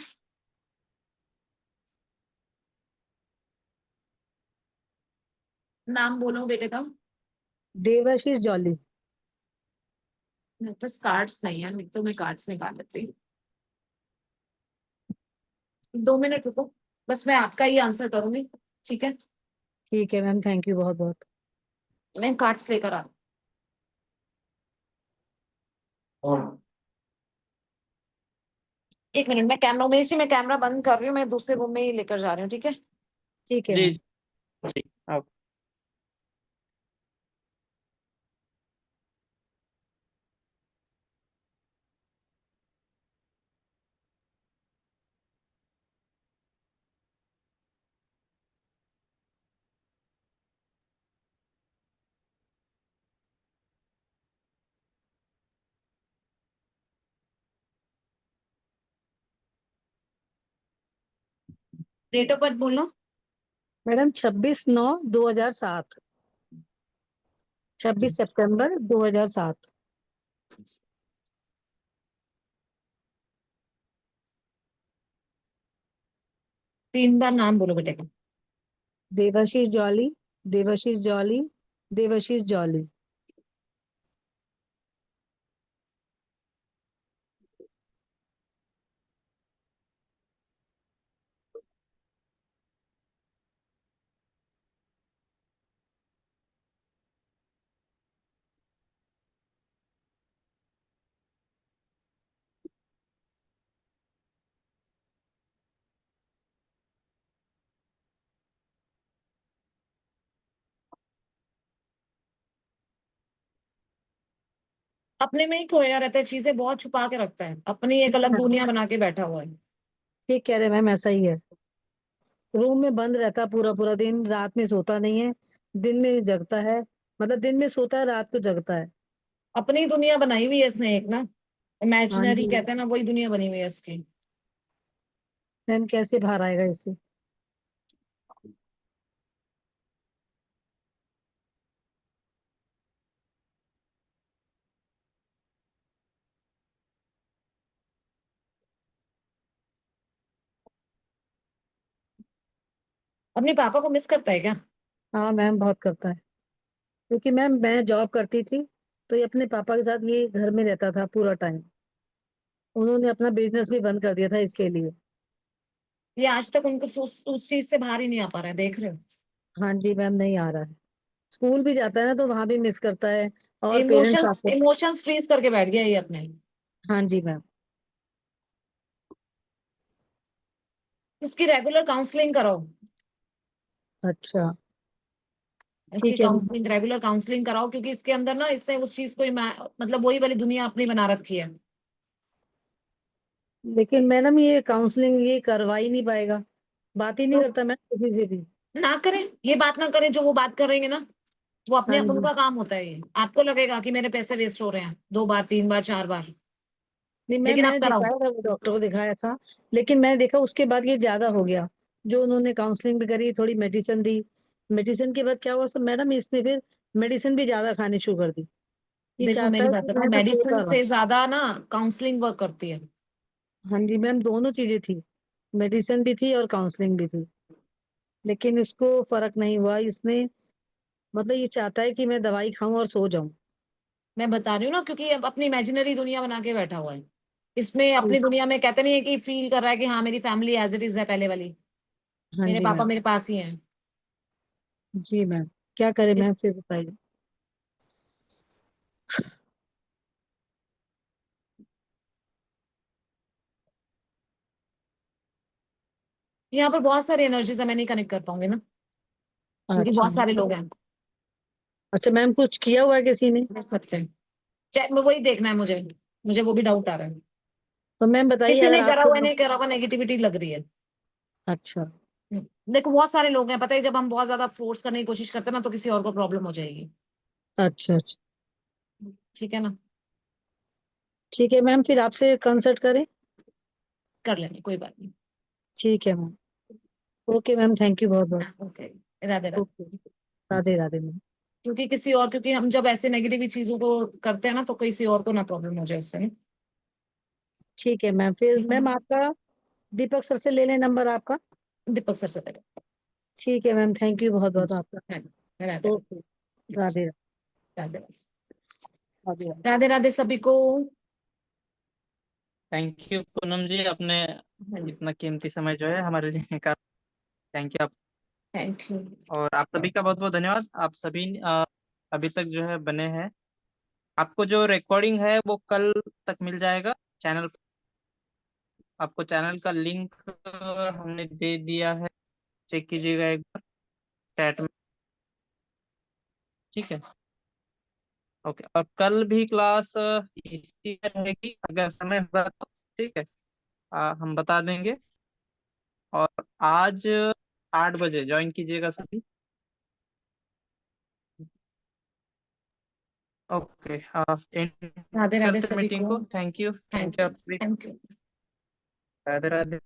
नाम बोलो बेटे का। देवाशीष जॉली। मेरे पास कार्ड्स नहीं है, नहीं तो मैं कार्ड्स निकाल लेती। 2 मिनट रुको, बस मैं आपका ही आंसर करूंगी, ठीक है? ठीक है मैम, थैंक यू बहुत बहुत। मैं कार्ड्स लेकर आ और 1 मिनट, मैं कैमरा में मैं कैमरा बंद कर रही हूँ, मैं दूसरे रूम में ही लेकर जा रही हूँ, ठीक है? ठीक है जी मैम। जी आप डेट ऑफ बर्थ बोलो। मैडम 26/9/2007। 26 सितंबर 2007। 3 बार नाम बोलो बेटे का। देवाशीष जॉली, देवाशीष जॉली, देवाशीष जॉली। अपने में ही खोया रहता है, चीजें बहुत छुपा के रखता है, अपनी एक अलग दुनिया बना के बैठा हुआ है। ठीक कह रहे मैम, ऐसा ही है। रूम में बंद रहता पूरा पूरा दिन, रात में सोता नहीं है, दिन में जगता है। मतलब दिन में सोता है, रात को जगता है। अपनी दुनिया बनाई हुई है इसने एक ना, हाँ इमेजिनरी जी कहते हैं ना, वही दुनिया बनी हुई है इसकी। मैम, कैसे बाहर आएगा इससे? अपने पापा को मिस करता है क्या? हाँ मैम, बहुत करता है। क्योंकि मैम मैं जॉब करती थी, तो ये अपने पापा के साथ ये घर में रहता था पूरा टाइम। उन्होंने अपना बिजनेस भी बंद कर दिया था इसके लिए। ये आज तक उनको उस चीज से बाहर ही नहीं आ पा रहा है, देख रहे हो? हाँ जी मैम, नहीं आ रहा है। स्कूल भी जाता है ना, तो वहां भी मिस करता है। और पेरेंट्स इमोशंस आते हैं। इमोशंस फ्रीज करके बैठ गया ये अपने। हाँ जी मैम। इसकी रेगुलर काउंसलिंग कराओ। अच्छा। इसकी ठीक है मैम। काउंसलिंग, रेगुलर काउंसलिंग कराओ, क्योंकि इसके अंदर ना, इससे उस चीज को मतलब वही वाली दुनिया अपनी बना रखी है। लेकिन मैडम ये काउंसलिंग ये करवा ही नहीं पाएगा, बात ही नहीं तो करता मैम किसी से भी। ना करें, ये बात ना करें जो वो बात कर रही है ना, वो अपने हाँ जी। उनका काम होता है। ये आपको लगेगा कि मेरे पैसे वेस्ट हो रहे हैं 2 बार 3 बार 4 बार, नहीं मैम, लेकिन आप मैंने कराओ। दिखाया था, वो डॉक्टर को दिखाया था। लेकिन मैंने देखा उसके बाद ये ज्यादा हो गया। जो उन्होंने काउंसलिंग भी करी, थोड़ी मेडिसिन दी। मेडिसिन के बाद क्या हुआ सब मैडम, इसने फिर मेडिसिन भी ज्यादा खानी शुरू कर दी। ये देखो चाहता मेरी है बात कि बताओ, मैं बस मेडिसिन सोता रहूं। से ज्यादा ना काउंसलिंग वर्क करती है। हाँ जी मैम, दोनों चीजें थी। मेडिसिन भी थी और काउंसलिंग भी थी। लेकिन इसको फर्क नहीं हुआ इसने। मतलब ये चाहता है कि मैं दवाई खाऊं और सो जाऊं। मैं बता रही हूँ ना, क्योंकि अब अपनी इमेजिनरी दुनिया बना के बैठा हुआ है। इसमें अपनी ठीक। दुनिया में कहते नहीं है कि फील कर रहा है कि हाँ मेरी फैमिली एज इट इज है पहले वाली, हाँ मेरे जी पापा मैम। मेरे पास ही हैं। जी मैम। क्या करें इस मैम, फिर बताइए। यहाँ पर बहुत सारी एनर्जीज है, मैं नहीं कनेक्ट कर पाऊंगी ना, क्योंकि अच्छा बहुत सारे लोग हैं। अच्छा मैम, कुछ किया हुआ है किसी ने? कर सकते हैं, चेक में वही देखना है मुझे, मुझे वो भी डाउट आ रहा है। तो मैम बताइए, किसी अगर ने करा आपको हुआ नहीं करा हुआ, नेगेटिविटी लग रही है। अच्छा देखो बहुत सारे लोग हैं, पता है, जब हम बहुत ज्यादा फोर्स करने की कोशिश करते हैं ना तो किसी और को प्रॉब्लम हो जाएगी। अच्छा अच्छा ठीक है ना, ठीक है मैम, फिर आपसे कंसल्ट करें। कर लेंगे, कोई बात नहीं। ठीक है ma'am. Okay ma'am, thank you बहुत बहुत। Okay, Radhe Radhe. Okay, Radhe Radhe ma'am. क्योंकि हम जब ऐसे नेगेटिव चीजों को करते हैं ना तो किसी और को ना प्रॉब्लम हो जाए उससे ना। ठीक है मैम, फिर मैम आपका दीपक सर से ले लें नंबर आपका। दीपक सर से पहले। ठीक है मैम, थैंक यू बहुत बहुत आपका। राधे राधे ओके, राधे राधे राधे। राधे राधे सभी को। थैंक यू पूनम जी, आपने इतना कीमती समय जो है हमारे लिए निकाला। थैंक यू आप, थैंक यू। और आप सभी का बहुत बहुत धन्यवाद। आप सभी अभी तक जो है बने हैं। आपको जो रिकॉर्डिंग है वो कल तक मिल जाएगा चैनल। आपको चैनल का लिंक हमने दे दिया है, चेक कीजिएगा एक बार चैट में। ठीक है, ओके। और कल भी क्लास इसी में रहेगी, अगर समय होगा तो। ठीक है, हम बता देंगे। और आज 8 बजे ज्वाइन कीजिएगा सभी। ओके, एंड राधे राधे करते सभी मीटिंग को। को। थैंक यू थैंक आप यू, सभी। Thank you. राधे राधे।